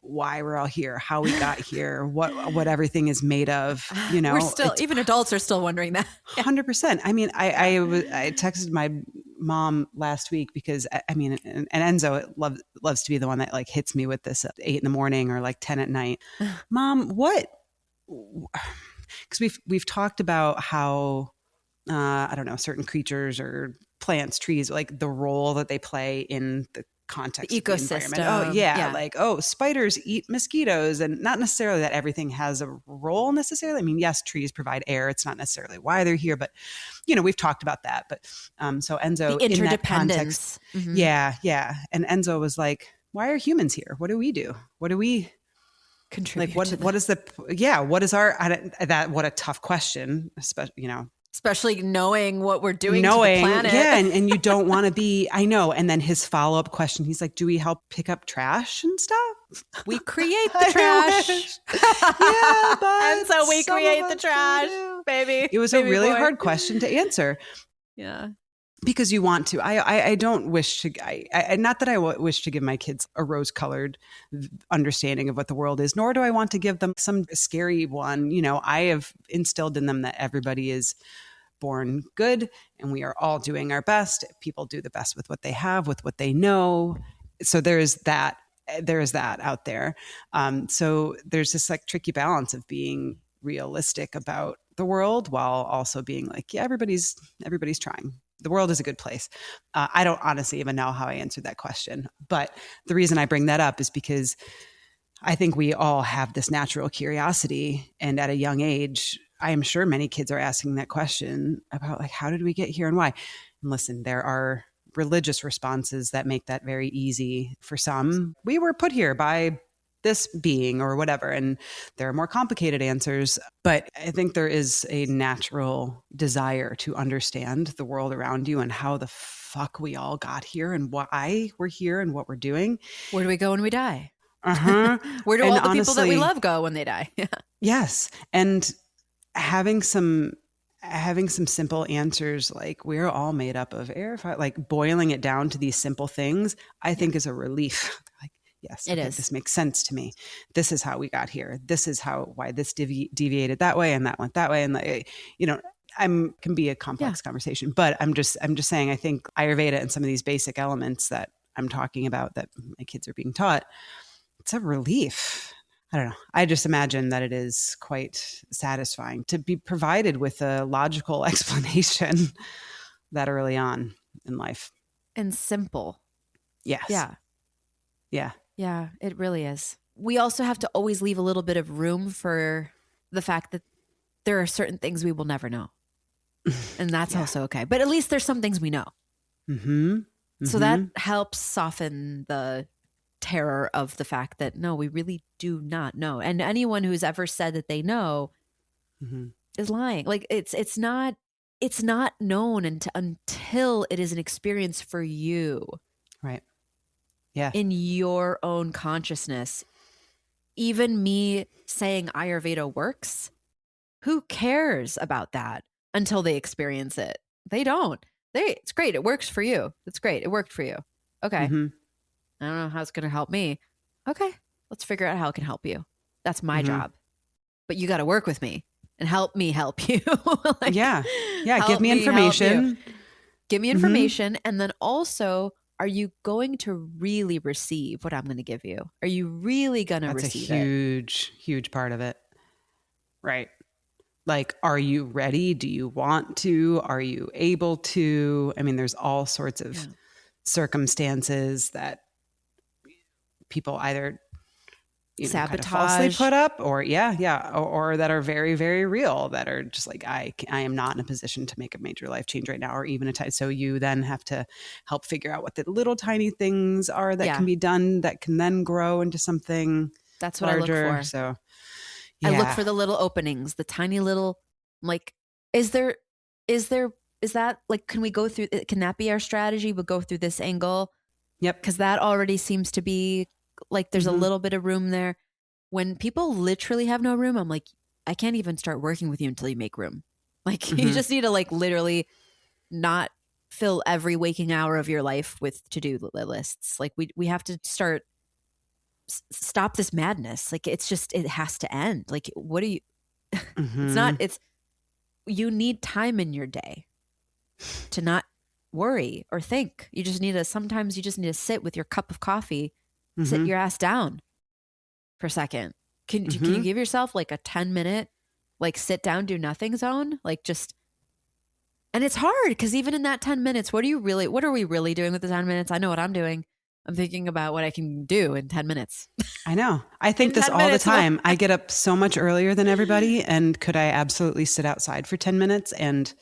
[SPEAKER 2] why we're all here, how we got here, what everything is made of.
[SPEAKER 3] We're still, even adults are still wondering that.
[SPEAKER 2] 100%. I mean, I texted my mom last week because and Enzo loves to be the one that like hits me with this at 8 a.m. or like 10 p.m. Mom, what? Because we've talked about how I don't know, certain creatures or plants, trees, like the role that they play in the context
[SPEAKER 3] the ecosystem.
[SPEAKER 2] Of the environment. Oh yeah. Like, spiders eat mosquitoes, and not necessarily that everything has a role necessarily. I mean, yes, trees provide air. It's not necessarily why they're here, but we've talked about that. But so Enzo,
[SPEAKER 3] the interdependence.
[SPEAKER 2] In that context, mm-hmm. Yeah. And Enzo was like, why are humans here? What do we do? What do we
[SPEAKER 3] contribute?
[SPEAKER 2] Like, what is what is our, what a tough question,
[SPEAKER 3] especially knowing what we're doing to the planet.
[SPEAKER 2] Yeah, and you don't want to be, I know. And then his follow-up question, he's like, do we help pick up trash and stuff?
[SPEAKER 3] We create the trash.
[SPEAKER 2] Yeah, but
[SPEAKER 3] and so we create the trash, baby.
[SPEAKER 2] It was a really hard question to answer.
[SPEAKER 3] Yeah.
[SPEAKER 2] Because you want to. I don't wish to, not that I wish to give my kids a rose-colored understanding of what the world is, nor do I want to give them some scary one. I have instilled in them that everybody is born good and we are all doing our best. People do the best with what they have, with what they know. So there's that out there. So there's this like tricky balance of being realistic about the world while also being like, yeah, everybody's trying. The world is a good place. I don't honestly even know how I answered that question. But the reason I bring that up is because I think we all have this natural curiosity. And at a young age, I am sure many kids are asking that question about like, how did we get here and why? And listen, there are religious responses that make that very easy for some. We were put here by this being or whatever. And there are more complicated answers. But I think there is a natural desire to understand the world around you and how the fuck we all got here and why we're here and what we're doing.
[SPEAKER 3] Where do we go when we die? Where do
[SPEAKER 2] And
[SPEAKER 3] all the
[SPEAKER 2] honestly,
[SPEAKER 3] people that we love go when they die? Yeah.
[SPEAKER 2] Yes. And having some simple answers, like we're all made up of air, fire, like boiling it down to these simple things, I think is a relief. Like, yes,
[SPEAKER 3] It is.
[SPEAKER 2] this makes sense to me. This is how we got here. This is why this deviated that way and that went that way. And can be a complex conversation, but I'm just saying, I think Ayurveda and some of these basic elements that I'm talking about that my kids are being taught, it's a relief. I don't know. I just imagine that it is quite satisfying to be provided with a logical explanation that early on in life.
[SPEAKER 3] And simple.
[SPEAKER 2] Yes.
[SPEAKER 3] Yeah.
[SPEAKER 2] Yeah.
[SPEAKER 3] Yeah, it really is. We also have to always leave a little bit of room for the fact that there are certain things we will never know. And that's also okay. But at least there's some things we know. So that helps soften the terror of the fact that, no, we really do not know. And anyone who's ever said that they know is lying. Like it's not known until it is an experience for you.
[SPEAKER 2] Right. Yeah.
[SPEAKER 3] In your own consciousness. Even me saying Ayurveda works, who cares about that until they experience it? They don't. It's great. It works for you. It's great. It worked for you. Okay. I don't know how it's going to help me. Okay. Let's figure out how it can help you. That's my job. But you got to work with me and help me help you.
[SPEAKER 2] Yeah. Give me information.
[SPEAKER 3] Give me information. And then also, are you going to really receive what I'm going to give you? Are you really going to receive it?
[SPEAKER 2] That's a huge part of it. Right. Like, are you ready? Do you want to? Are you able to? I mean, there's all sorts of circumstances that people either
[SPEAKER 3] sabotage,
[SPEAKER 2] kind of falsely put up, or or that are very, very real, that are just like, I am not in a position to make a major life change right now, or even so you then have to help figure out what the little tiny things are that can be done that can then grow into something
[SPEAKER 3] that's what
[SPEAKER 2] larger.
[SPEAKER 3] I look for.
[SPEAKER 2] So
[SPEAKER 3] I look for the little openings, the tiny little, like, is that like, can we go through, can that be our strategy? We'll go through this angle.
[SPEAKER 2] Yep.
[SPEAKER 3] Because that already seems to be like, there's a little bit of room there. When people literally have no room, I'm like, I can't even start working with you until you make room. Like, you just need to like literally not fill every waking hour of your life with to-do lists. Like we have to stop this madness. Like it has to end. Like, what do you, you need time in your day to not worry or think. Sometimes you just need to sit with your cup of coffee, sit your ass down for a second. Can you give yourself like a 10-minute, like sit down, do nothing zone? Like and it's hard because even in that 10 minutes, what are we really doing with the 10 minutes? I know what I'm doing. I'm thinking about what I can do in 10 minutes.
[SPEAKER 2] I know. I think this all the time. I get up so much earlier than everybody. And could I absolutely sit outside for 10 minutes and,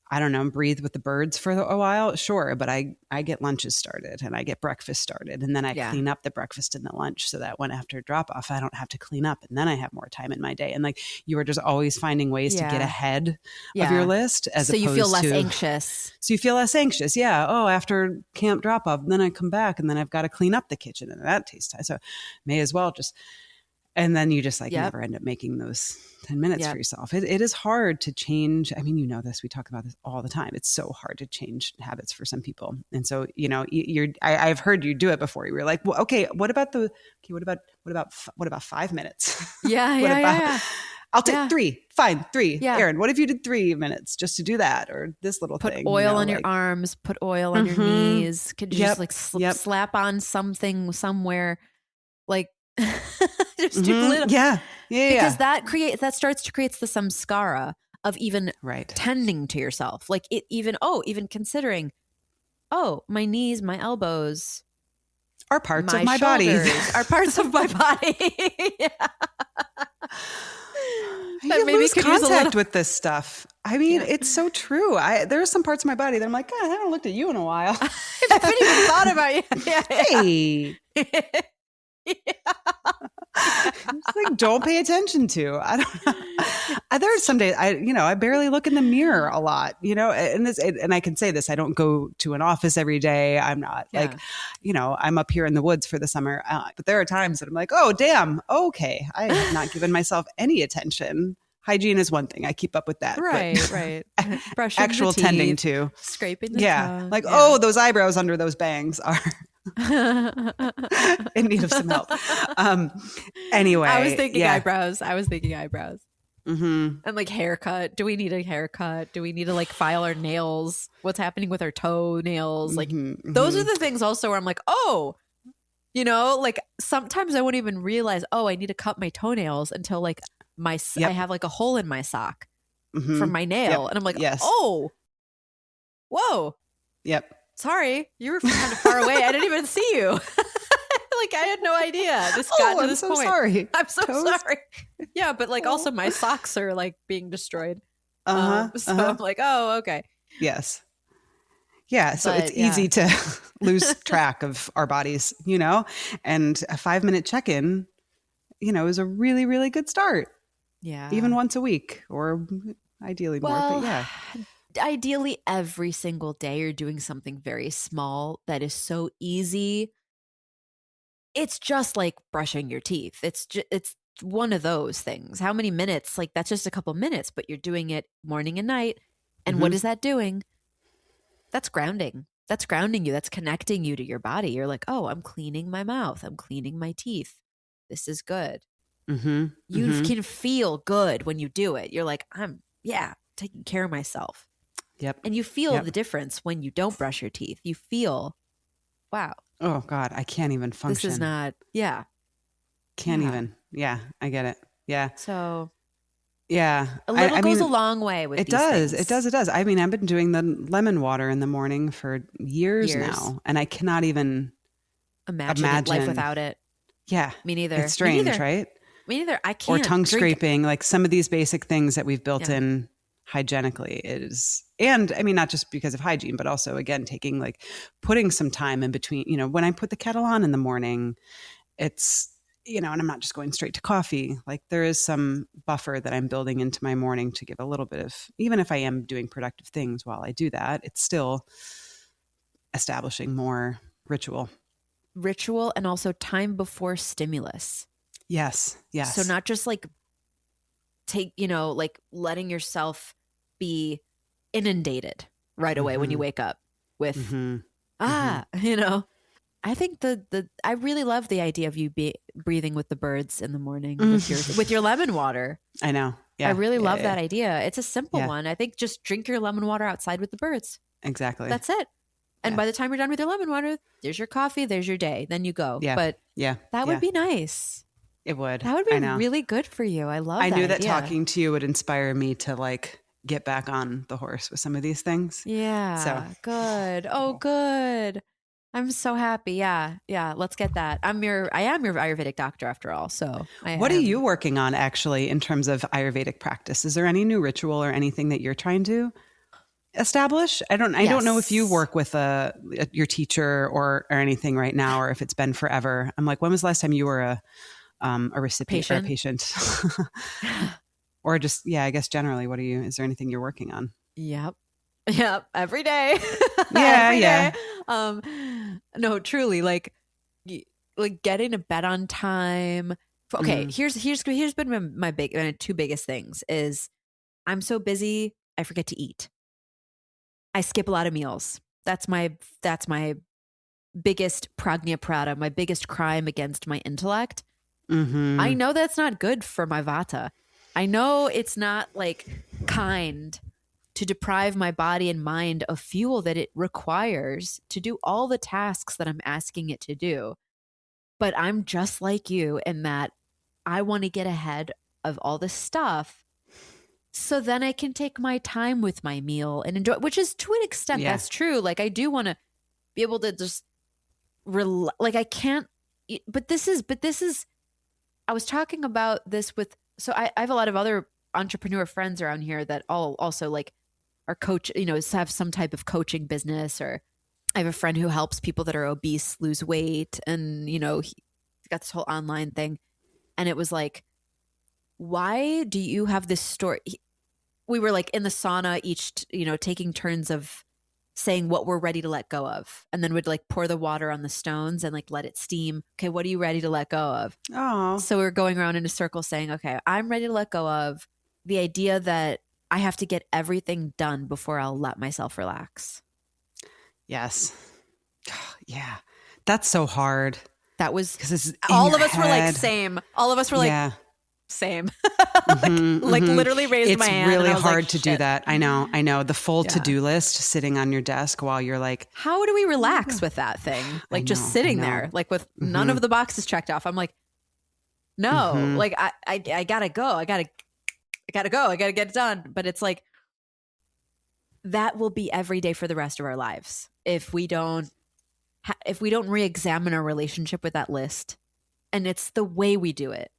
[SPEAKER 2] I don't know, breathe with the birds for a while? Sure. But I get lunches started and I get breakfast started. And then I clean up the breakfast and the lunch so that when after drop off, I don't have to clean up. And then I have more time in my day. And like, you are just always finding ways to get ahead of your list so
[SPEAKER 3] you feel less anxious.
[SPEAKER 2] So you feel less anxious. Yeah. Oh, after camp drop off, then I come back and then I've got to clean up the kitchen and that takes time. So may as well just, and then you just never end up making those 10 minutes for yourself. It is hard to change. I mean, you know this, we talk about this all the time. It's so hard to change habits for some people. And so, I've heard you do it before. You were like, well, okay, what about 5 minutes?
[SPEAKER 3] Yeah.
[SPEAKER 2] I'll take 3. Fine. 3. Yeah. Erin, what if you did 3 minutes just to do that? Or this little thing.
[SPEAKER 3] Put oil on your arms, put oil on your knees. Could you just slap on something somewhere? Like, just do little. Because that starts to create the samskara of even tending to yourself. Like even considering, my knees, my elbows
[SPEAKER 2] are parts of my body.
[SPEAKER 3] Are parts of my body.
[SPEAKER 2] You lose contact with this stuff. I mean, it's so true. There are some parts of my body that I'm like, God, I haven't looked at you in a while.
[SPEAKER 3] I haven't even thought about you.
[SPEAKER 2] Hey. It's like, don't pay attention to. I There are some days I barely look in the mirror a lot, and I can say this, I don't go to an office every day. I'm not I'm up here in the woods for the summer. But there are times that I'm like, oh, damn. Okay. I have not given myself any attention. Hygiene is one thing. I keep up with that.
[SPEAKER 3] Right. Brushing
[SPEAKER 2] actual
[SPEAKER 3] the teeth,
[SPEAKER 2] tending to.
[SPEAKER 3] scraping the tongue.
[SPEAKER 2] Oh, those eyebrows under those bangs are in need of some help. Anyway.
[SPEAKER 3] I was thinking eyebrows.
[SPEAKER 2] Mm-hmm.
[SPEAKER 3] And like haircut. Do we need a haircut? Do we need to file our nails? What's happening with our toenails? Those are the things also where I'm like, oh, sometimes I won't even realize, oh, I need to cut my toenails until I have a hole in my sock from my nail.
[SPEAKER 2] Yep.
[SPEAKER 3] And I'm like,
[SPEAKER 2] yes.
[SPEAKER 3] oh, whoa.
[SPEAKER 2] Yep.
[SPEAKER 3] Sorry, you were kind of far away. I didn't even see you. I had no idea. This got to this point.
[SPEAKER 2] Sorry.
[SPEAKER 3] I'm so sorry. Yeah, but also my socks are being destroyed. So I'm like, oh, okay.
[SPEAKER 2] Yes. Yeah. So it's easy to lose track of our bodies, and a 5-minute check-in, is a really, really good start.
[SPEAKER 3] Yeah.
[SPEAKER 2] Even once a week or ideally more, but yeah.
[SPEAKER 3] Ideally every single day you're doing something very small that is so easy. It's just like brushing your teeth. It's one of those things. How many minutes? That's just a couple minutes, but you're doing it morning and night. And what is that doing? That's grounding. That's grounding you. That's connecting you to your body. You're like, oh, I'm cleaning my mouth. I'm cleaning my teeth. This is good. You can feel good when you do it. You're like, I'm taking care of myself.
[SPEAKER 2] Yep.
[SPEAKER 3] And you feel the difference when you don't brush your teeth. You feel, wow.
[SPEAKER 2] Oh God, I can't even function.
[SPEAKER 3] This is not,
[SPEAKER 2] Can't even. Yeah, I get it. Yeah.
[SPEAKER 3] So
[SPEAKER 2] yeah,
[SPEAKER 3] a little goes a long way with these things.
[SPEAKER 2] It does. I mean, I've been doing the lemon water in the morning for years now, and I cannot even imagine
[SPEAKER 3] life without it.
[SPEAKER 2] Yeah.
[SPEAKER 3] Me neither.
[SPEAKER 2] It's strange, right?
[SPEAKER 3] Me neither. I can't.
[SPEAKER 2] Or tongue scraping, some of these basic things that we've built in hygienically is, and I mean, not just because of hygiene, but also again, putting some time in between, when I put the kettle on in the morning, it's, and I'm not just going straight to coffee. There is some buffer that I'm building into my morning to give a little bit of, even if I am doing productive things while I do that, it's still establishing more ritual and
[SPEAKER 3] also time before stimulus.
[SPEAKER 2] Yes.
[SPEAKER 3] So not just letting yourself be inundated right away when you wake up with, I think I really love the idea of you breathing with the birds in the morning with your lemon water.
[SPEAKER 2] I know. Yeah.
[SPEAKER 3] I really love that idea. It's a simple one. I think just drink your lemon water outside with the birds.
[SPEAKER 2] Exactly.
[SPEAKER 3] That's it. And by the time you're done with your lemon water, there's your coffee, there's your day. Then you go.
[SPEAKER 2] Yeah.
[SPEAKER 3] But that would be nice.
[SPEAKER 2] It would.
[SPEAKER 3] That would be really good for you. I love that.
[SPEAKER 2] I knew that
[SPEAKER 3] idea.
[SPEAKER 2] Talking to you would inspire me to get back on the horse with some of these things.
[SPEAKER 3] Yeah.
[SPEAKER 2] So
[SPEAKER 3] good. Oh, good. I'm so happy. Yeah. Let's get that. I am your Ayurvedic doctor after all. So
[SPEAKER 2] what are you working on actually in terms of Ayurvedic practice? Is there any new ritual or anything that you're trying to establish? I don't know if you work with your teacher or anything right now, or if it's been forever. I'm like, when was the last time you were a recipient or a patient? Or just, I guess generally, is there anything you're working on?
[SPEAKER 3] Yep. Every day.
[SPEAKER 2] Every day.
[SPEAKER 3] No, truly, getting to bed on time. Okay. Here's been my two biggest things is I'm so busy. I forget to eat. I skip a lot of meals. That's my biggest prajna prada, my biggest crime against my intellect. I know that's not good for my vata. I know it's not kind to deprive my body and mind of fuel that it requires to do all the tasks that I'm asking it to do. But I'm just like you in that I want to get ahead of all this stuff so then I can take my time with my meal and enjoy, which is to an extent, that's true. I do want to be able to just I can't, but this is, I was talking about this so I have a lot of other entrepreneur friends around here that all also are coach, have some type of coaching business, or I have a friend who helps people that are obese lose weight. And, he's got this whole online thing. And it was why do you have this story? We were like in the sauna, each, taking turns of saying what we're ready to let go of. And then would like pour the water on the stones and like let it steam. Okay, what are you ready to let go of?
[SPEAKER 2] Oh.
[SPEAKER 3] So we're going around in a circle saying, okay, I'm ready to let go of the idea that I have to get everything done before I'll let myself relax.
[SPEAKER 2] Yes. Yeah. That's so hard.
[SPEAKER 3] That was
[SPEAKER 2] because it's
[SPEAKER 3] all of us were like, same. All of us were like, same. like literally raised my hand.
[SPEAKER 2] It's really hard
[SPEAKER 3] like,
[SPEAKER 2] to do that. I know. The full to-do list sitting on your desk while you're like,
[SPEAKER 3] how do we relax with that thing? Like just sitting there, like with none of the boxes checked off. I'm like, no, like I gotta go. I gotta go. I gotta get it done. But it's like, that will be every day for the rest of our lives. If we don't re-examine our relationship with that list. And it's the way we do it.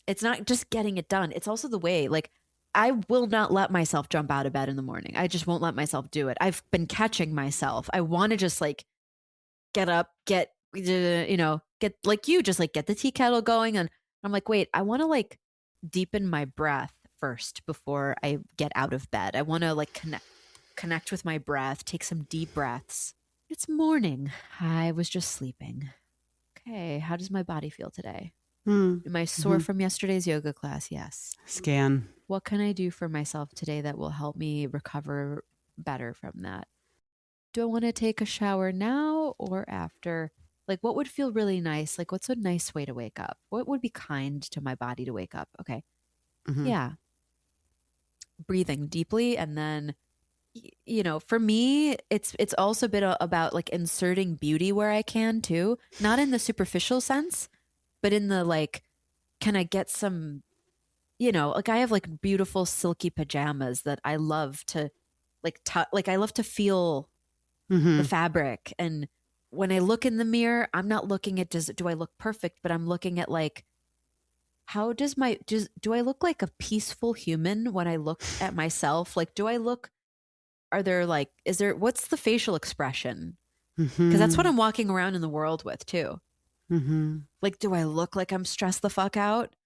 [SPEAKER 3] It's not just getting it done. It's also the way, like, I will not let myself jump out of bed in the morning. I just won't let myself do it. I've been catching myself. I want to just like get up, get like you, just like get the tea kettle going. And I'm like, wait, I want to like deepen my breath first before I get out of bed. I want to like connect with my breath, take some deep breaths. It's morning. I was just sleeping. Okay, how does my body feel today? Am I sore from yesterday's yoga class? Yes.
[SPEAKER 2] Scan.
[SPEAKER 3] What can I do for myself today that will help me recover better from that? Do I want to take a shower now or after? Like, what would feel really nice? Like, what's a nice way to wake up? What would be kind to my body to wake up? Okay. Yeah. Breathing deeply. And then, for me, it's also been about like inserting beauty where I can too. Not in the superficial sense, but in the like, can I get some, like I have like beautiful silky pajamas that I love to like, I love to feel the fabric. And when I look in the mirror, I'm not looking at, do I look perfect? But I'm looking at like, how do I look like a peaceful human when I look at myself? Like, what's the facial expression? Because that's what I'm walking around in the world with too. Like, do I look like I'm stressed the fuck out?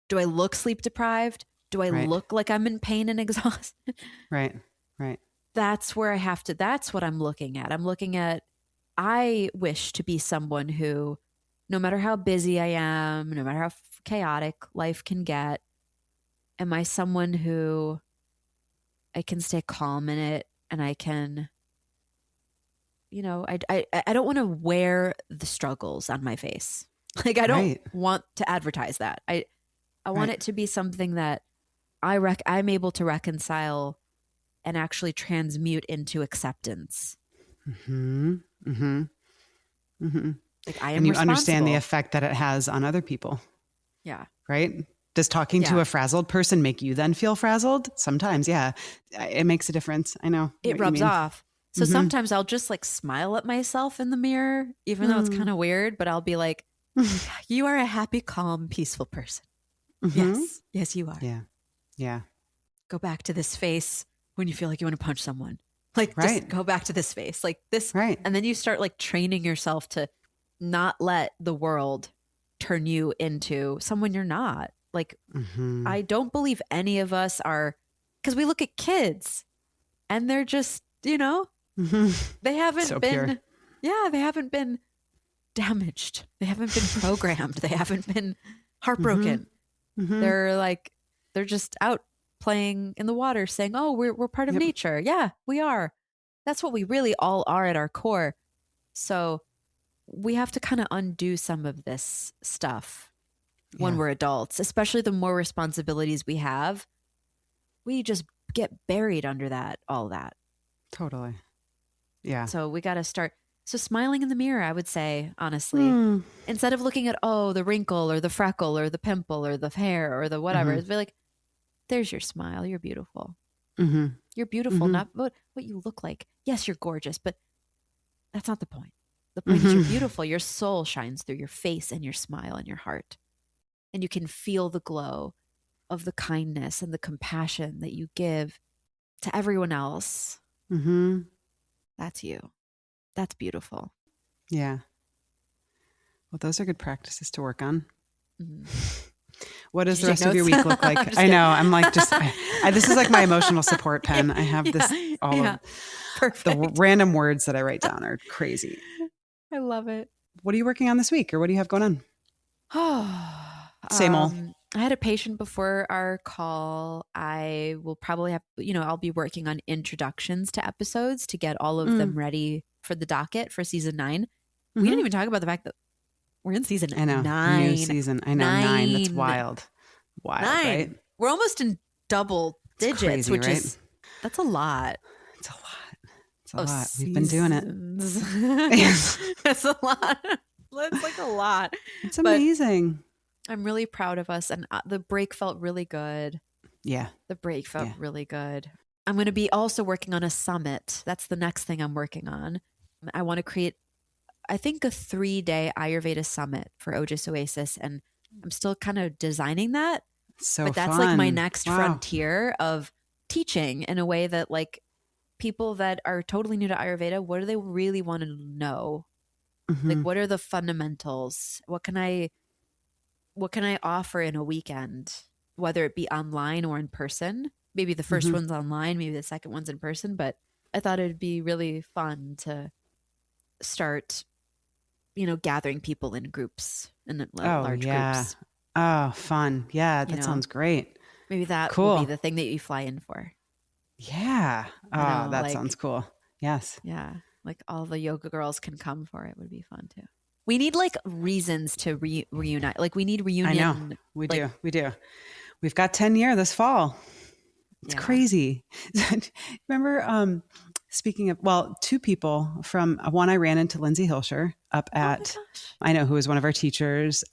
[SPEAKER 3] Do I look sleep deprived? Do I look like I'm in pain and exhausted?
[SPEAKER 2] Right.
[SPEAKER 3] That's where that's what I'm looking at. I'm looking at, I wish to be someone who, no matter how busy I am, no matter how chaotic life can get, am I someone who I can stay calm in it and I can, I don't want to wear the struggles on my face. Like, I don't want to advertise that. I want it to be something that I'm able to reconcile and actually transmute into acceptance. Like, I am
[SPEAKER 2] and you
[SPEAKER 3] responsible.
[SPEAKER 2] Understand the effect that it has on other people.
[SPEAKER 3] Yeah.
[SPEAKER 2] Right? Does talking to a frazzled person make you then feel frazzled? Sometimes, yeah. It makes a difference. I know.
[SPEAKER 3] It rubs off. So sometimes I'll just like smile at myself in the mirror, even though it's kind of weird, but I'll be like, you are a happy, calm, peaceful person. Yes. Yes, you are.
[SPEAKER 2] Yeah.
[SPEAKER 3] Go back to this face when you feel like you want to punch someone. Like, just go back to this face. Like this.
[SPEAKER 2] Right.
[SPEAKER 3] And then you start like training yourself to not let the world turn you into someone you're not. Like, I don't believe any of us are, because we look at kids and they're just, they haven't been, they haven't been damaged. They haven't been programmed. They haven't been heartbroken. They're just out playing in the water saying, oh, we're part of nature. Yeah, we are. That's what we really all are at our core. So we have to kind of undo some of this stuff when we're adults, especially the more responsibilities we have. We just get buried under all that.
[SPEAKER 2] Totally. Yeah.
[SPEAKER 3] So we got to start. So smiling in the mirror, I would say, honestly, instead of looking at, the wrinkle or the freckle or the pimple or the hair or the whatever, it's be like, there's your smile. You're beautiful. You're beautiful. Not what you look like. Yes, you're gorgeous, but that's not the point. The point is you're beautiful. Your soul shines through your face and your smile and your heart. And you can feel the glow of the kindness and the compassion that you give to everyone else. That's you. That's beautiful.
[SPEAKER 2] Yeah. Well, those are good practices to work on. What does
[SPEAKER 3] Did
[SPEAKER 2] the
[SPEAKER 3] you
[SPEAKER 2] rest
[SPEAKER 3] take
[SPEAKER 2] of your
[SPEAKER 3] notes?
[SPEAKER 2] week look like?
[SPEAKER 3] I'm just
[SPEAKER 2] I
[SPEAKER 3] kidding.
[SPEAKER 2] know. I'm like, this is like my emotional support pen. I have this, of
[SPEAKER 3] Perfect.
[SPEAKER 2] the random words that I write down are crazy.
[SPEAKER 3] I love it.
[SPEAKER 2] What are you working on this week, or what do you have going on? Same old.
[SPEAKER 3] I had a patient before our call. I will probably have, I'll be working on introductions to episodes to get all of them ready for the docket for season 9. We didn't even talk about the fact that we're in season 9.
[SPEAKER 2] New season. I know. 9. That's wild. Wild,
[SPEAKER 3] 9.
[SPEAKER 2] right?
[SPEAKER 3] We're almost in double digits,
[SPEAKER 2] crazy,
[SPEAKER 3] which
[SPEAKER 2] right?
[SPEAKER 3] is, that's a lot.
[SPEAKER 2] It's a lot. It's a lot. We've been doing it.
[SPEAKER 3] That's a lot. That's like a lot.
[SPEAKER 2] It's amazing.
[SPEAKER 3] But I'm really proud of us. And the break felt really good.
[SPEAKER 2] Yeah.
[SPEAKER 3] The break felt really good. I'm going to be also working on a summit. That's the next thing I'm working on. I want to create, I think, a 3-day Ayurveda summit for Ojas Oasis. And I'm still kind of designing that.
[SPEAKER 2] So
[SPEAKER 3] but that's
[SPEAKER 2] fun.
[SPEAKER 3] like my next frontier of teaching in a way that like people that are totally new to Ayurveda, what do they really want to know? Like, what are the fundamentals? What can I offer in a weekend, whether it be online or in person? Maybe the first one's online, maybe the second one's in person, but I thought it'd be really fun to start, gathering people in groups, in large groups.
[SPEAKER 2] Oh, fun. Yeah, that sounds great.
[SPEAKER 3] Maybe that will be the thing that you fly in for.
[SPEAKER 2] Yeah. Oh, that sounds cool. Yes.
[SPEAKER 3] Yeah. Like all the yoga girls can come for it. Would be fun too. We need like reasons to reunite. Like we need reunion.
[SPEAKER 2] I know. We do. We've got 10-year this fall. It's crazy. Remember, speaking of, 2 people from one, I ran into Lindsay Hilscher up at, I know, who was one of our teachers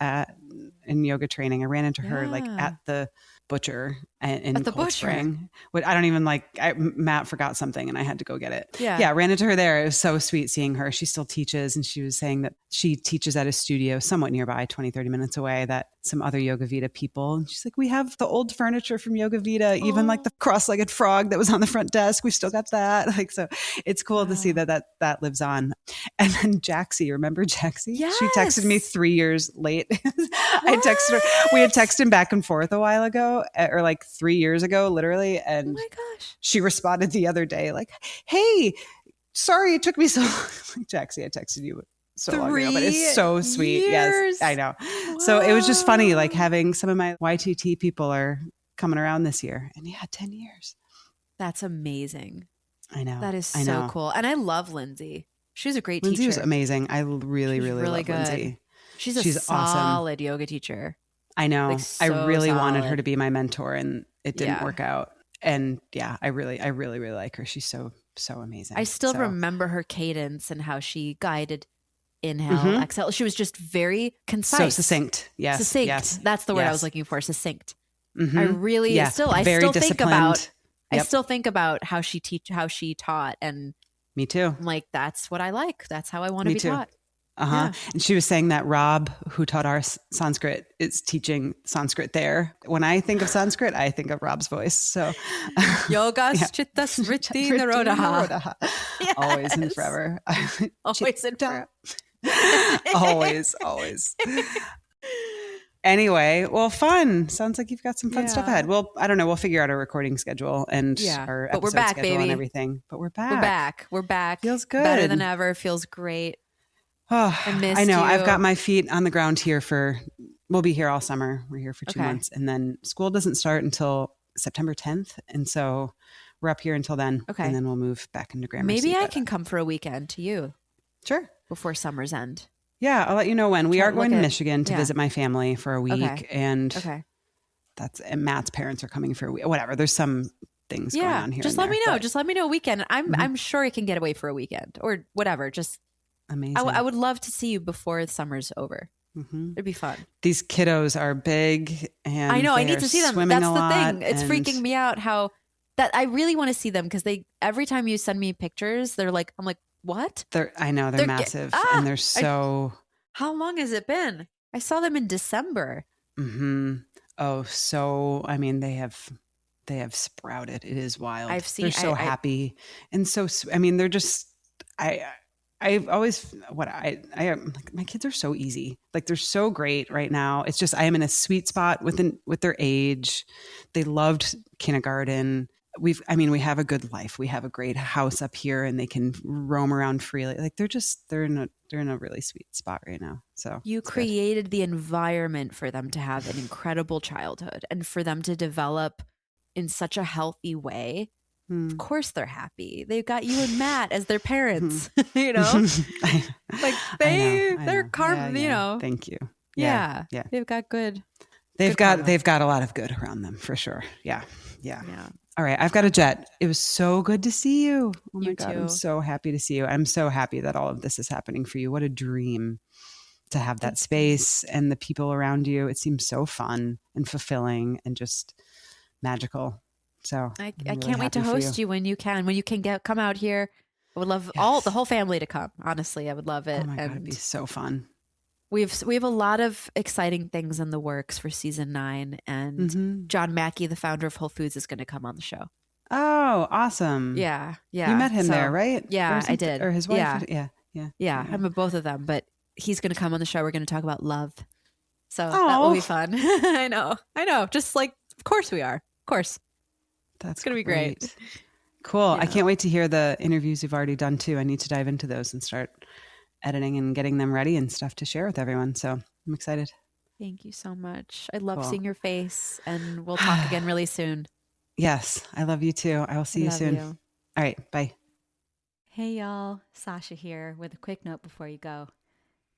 [SPEAKER 2] in yoga training. I ran into her like at the butcher in Cold Spring. What I don't even Matt forgot something and I had to go get it. Yeah. I ran into her there. It was so sweet seeing her. She still teaches, and she was saying that she teaches at a studio somewhat nearby, 20-30 minutes away, that some other Yoga Vita people. And she's like, we have the old furniture from Yoga Vita, even like the cross-legged frog that was on the front desk. We've still got that. So it's cool to see that lives on. And then Jaxie, remember Jaxie?
[SPEAKER 3] Yes.
[SPEAKER 2] She texted me 3 years late. I texted her. We had texted back and forth a while ago, or like 3 years ago, literally. And
[SPEAKER 3] oh my gosh,
[SPEAKER 2] she responded the other day like, hey, sorry it took me so long. Like, Jaxie, I texted you so long ago, but it's so sweet.
[SPEAKER 3] Years.
[SPEAKER 2] Yes, I know. Wow. So it was just funny, like having some of my YTT people are coming around this year, and 10 years.
[SPEAKER 3] That's amazing.
[SPEAKER 2] I know.
[SPEAKER 3] That is so cool. And I love Lindsay. She's a great
[SPEAKER 2] Lindsay
[SPEAKER 3] teacher.
[SPEAKER 2] was amazing. I really love
[SPEAKER 3] good.
[SPEAKER 2] Lindsay.
[SPEAKER 3] She's a solid yoga teacher.
[SPEAKER 2] I know.
[SPEAKER 3] Like,
[SPEAKER 2] I really
[SPEAKER 3] solid.
[SPEAKER 2] wanted her to be my mentor, and it didn't work out. And I really like her. She's so amazing.
[SPEAKER 3] I still remember her cadence and how she guided inhale, exhale. She was just very concise.
[SPEAKER 2] So succinct. Yes.
[SPEAKER 3] Succinct.
[SPEAKER 2] Yes.
[SPEAKER 3] That's the word I was looking for. Succinct. I really I still think about I still think about how she taught, and
[SPEAKER 2] me too.
[SPEAKER 3] I'm like, that's what I like. That's how I want to be taught.
[SPEAKER 2] Yeah. And she was saying that Rob, who taught our Sanskrit, is teaching Sanskrit there. When I think of Sanskrit, I think of Rob's voice. So
[SPEAKER 3] Yogas chitta smriti narodaha. Yes.
[SPEAKER 2] Always and forever.
[SPEAKER 3] Always and forever.
[SPEAKER 2] Always. Anyway, well, fun. Sounds like you've got some fun stuff ahead. Well, I don't know. We'll figure out our recording schedule and our episode
[SPEAKER 3] we're back,
[SPEAKER 2] schedule
[SPEAKER 3] baby.
[SPEAKER 2] And everything. But we're back.
[SPEAKER 3] We're back.
[SPEAKER 2] Feels good.
[SPEAKER 3] Better than ever. Feels great.
[SPEAKER 2] Oh,
[SPEAKER 3] I missed
[SPEAKER 2] I know.
[SPEAKER 3] you.
[SPEAKER 2] I've got my feet on the ground here we'll be here all summer. We're here for 2 months. And then school doesn't start until September 10th. And so we're up here until then.
[SPEAKER 3] Okay.
[SPEAKER 2] And then we'll move back into Gramercy.
[SPEAKER 3] Maybe I can come for a weekend to you.
[SPEAKER 2] Sure.
[SPEAKER 3] Before summer's end.
[SPEAKER 2] Yeah, I'll let you know when. We are going to Michigan to visit my family for a week. And and Matt's parents are coming for a week. Whatever. There's some things going on here.
[SPEAKER 3] Just let me know. Just let me know a weekend. I'm sure I can get away for a weekend or whatever. Just
[SPEAKER 2] amazing.
[SPEAKER 3] I would love to see you before the summer's over. It'd be fun.
[SPEAKER 2] These kiddos are big, and
[SPEAKER 3] I know. I need to see them. That's the thing. It's
[SPEAKER 2] and
[SPEAKER 3] freaking me out how that I really want to see them, because every time you send me pictures, I'm like, what?
[SPEAKER 2] I know they're massive, and they're so.
[SPEAKER 3] How long has it been? I saw them in December.
[SPEAKER 2] Oh, so I mean, they have sprouted. It is wild.
[SPEAKER 3] I've seen.
[SPEAKER 2] They're so happy and so. I mean, they're just. I've always, I am like, my kids are so easy. Like they're so great right now. It's just, I am in a sweet spot with their age. They loved kindergarten. We have a good life. We have a great house up here and they can roam around freely. Like they're in a really sweet spot right now. So
[SPEAKER 3] you created the environment for them to have an incredible childhood and for them to develop in such a healthy way. Of course they're happy. They've got you and Matt as their parents, you know? Like they're karma, you know.
[SPEAKER 2] Thank you.
[SPEAKER 3] Yeah. They've got good.
[SPEAKER 2] They've got a lot of good around them for sure. Yeah. All right. I've got a jet. It was so good to see you. Oh my God. I'm so happy to see you. I'm so happy that all of this is happening for you. What a dream to have that space and the people around you. It seems so fun and fulfilling and just magical. So
[SPEAKER 3] I can't wait to host you when you can come out here. I would love the whole family to come. Honestly, I would love it.
[SPEAKER 2] Oh my God, it'd be so fun.
[SPEAKER 3] We have a lot of exciting things in the works for season 9, and John Mackey, the founder of Whole Foods, is going to come on the show.
[SPEAKER 2] Oh, awesome!
[SPEAKER 3] Yeah.
[SPEAKER 2] You met him there, right?
[SPEAKER 3] Yeah, I did.
[SPEAKER 2] Or his wife?
[SPEAKER 3] Yeah. I met both of them, but he's going to come on the show. We're going to talk about love, so that will be fun. I know. Just like, of course we are. Of course.
[SPEAKER 2] That's
[SPEAKER 3] going to be great.
[SPEAKER 2] Cool. Yeah. I can't wait to hear the interviews you've already done too. I need to dive into those and start editing and getting them ready and stuff to share with everyone. So I'm excited.
[SPEAKER 3] Thank you so much. I love seeing your face, and we'll talk again really soon.
[SPEAKER 2] Yes. I love you too. I will see you soon. All right. Bye.
[SPEAKER 1] Hey y'all. Sasha here with a quick note before you go.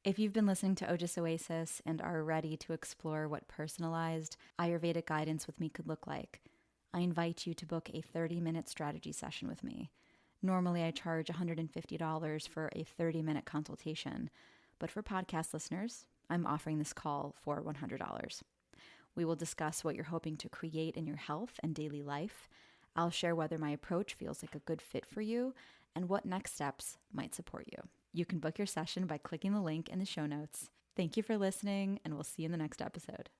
[SPEAKER 1] If you've been listening to Ojas Oasis and are ready to explore what personalized Ayurvedic guidance with me could look like, I invite you to book a 30-minute strategy session with me. Normally, I charge $150 for a 30-minute consultation, but for podcast listeners, I'm offering this call for $100. We will discuss what you're hoping to create in your health and daily life. I'll share whether my approach feels like a good fit for you and what next steps might support you. You can book your session by clicking the link in the show notes. Thank you for listening, and we'll see you in the next episode.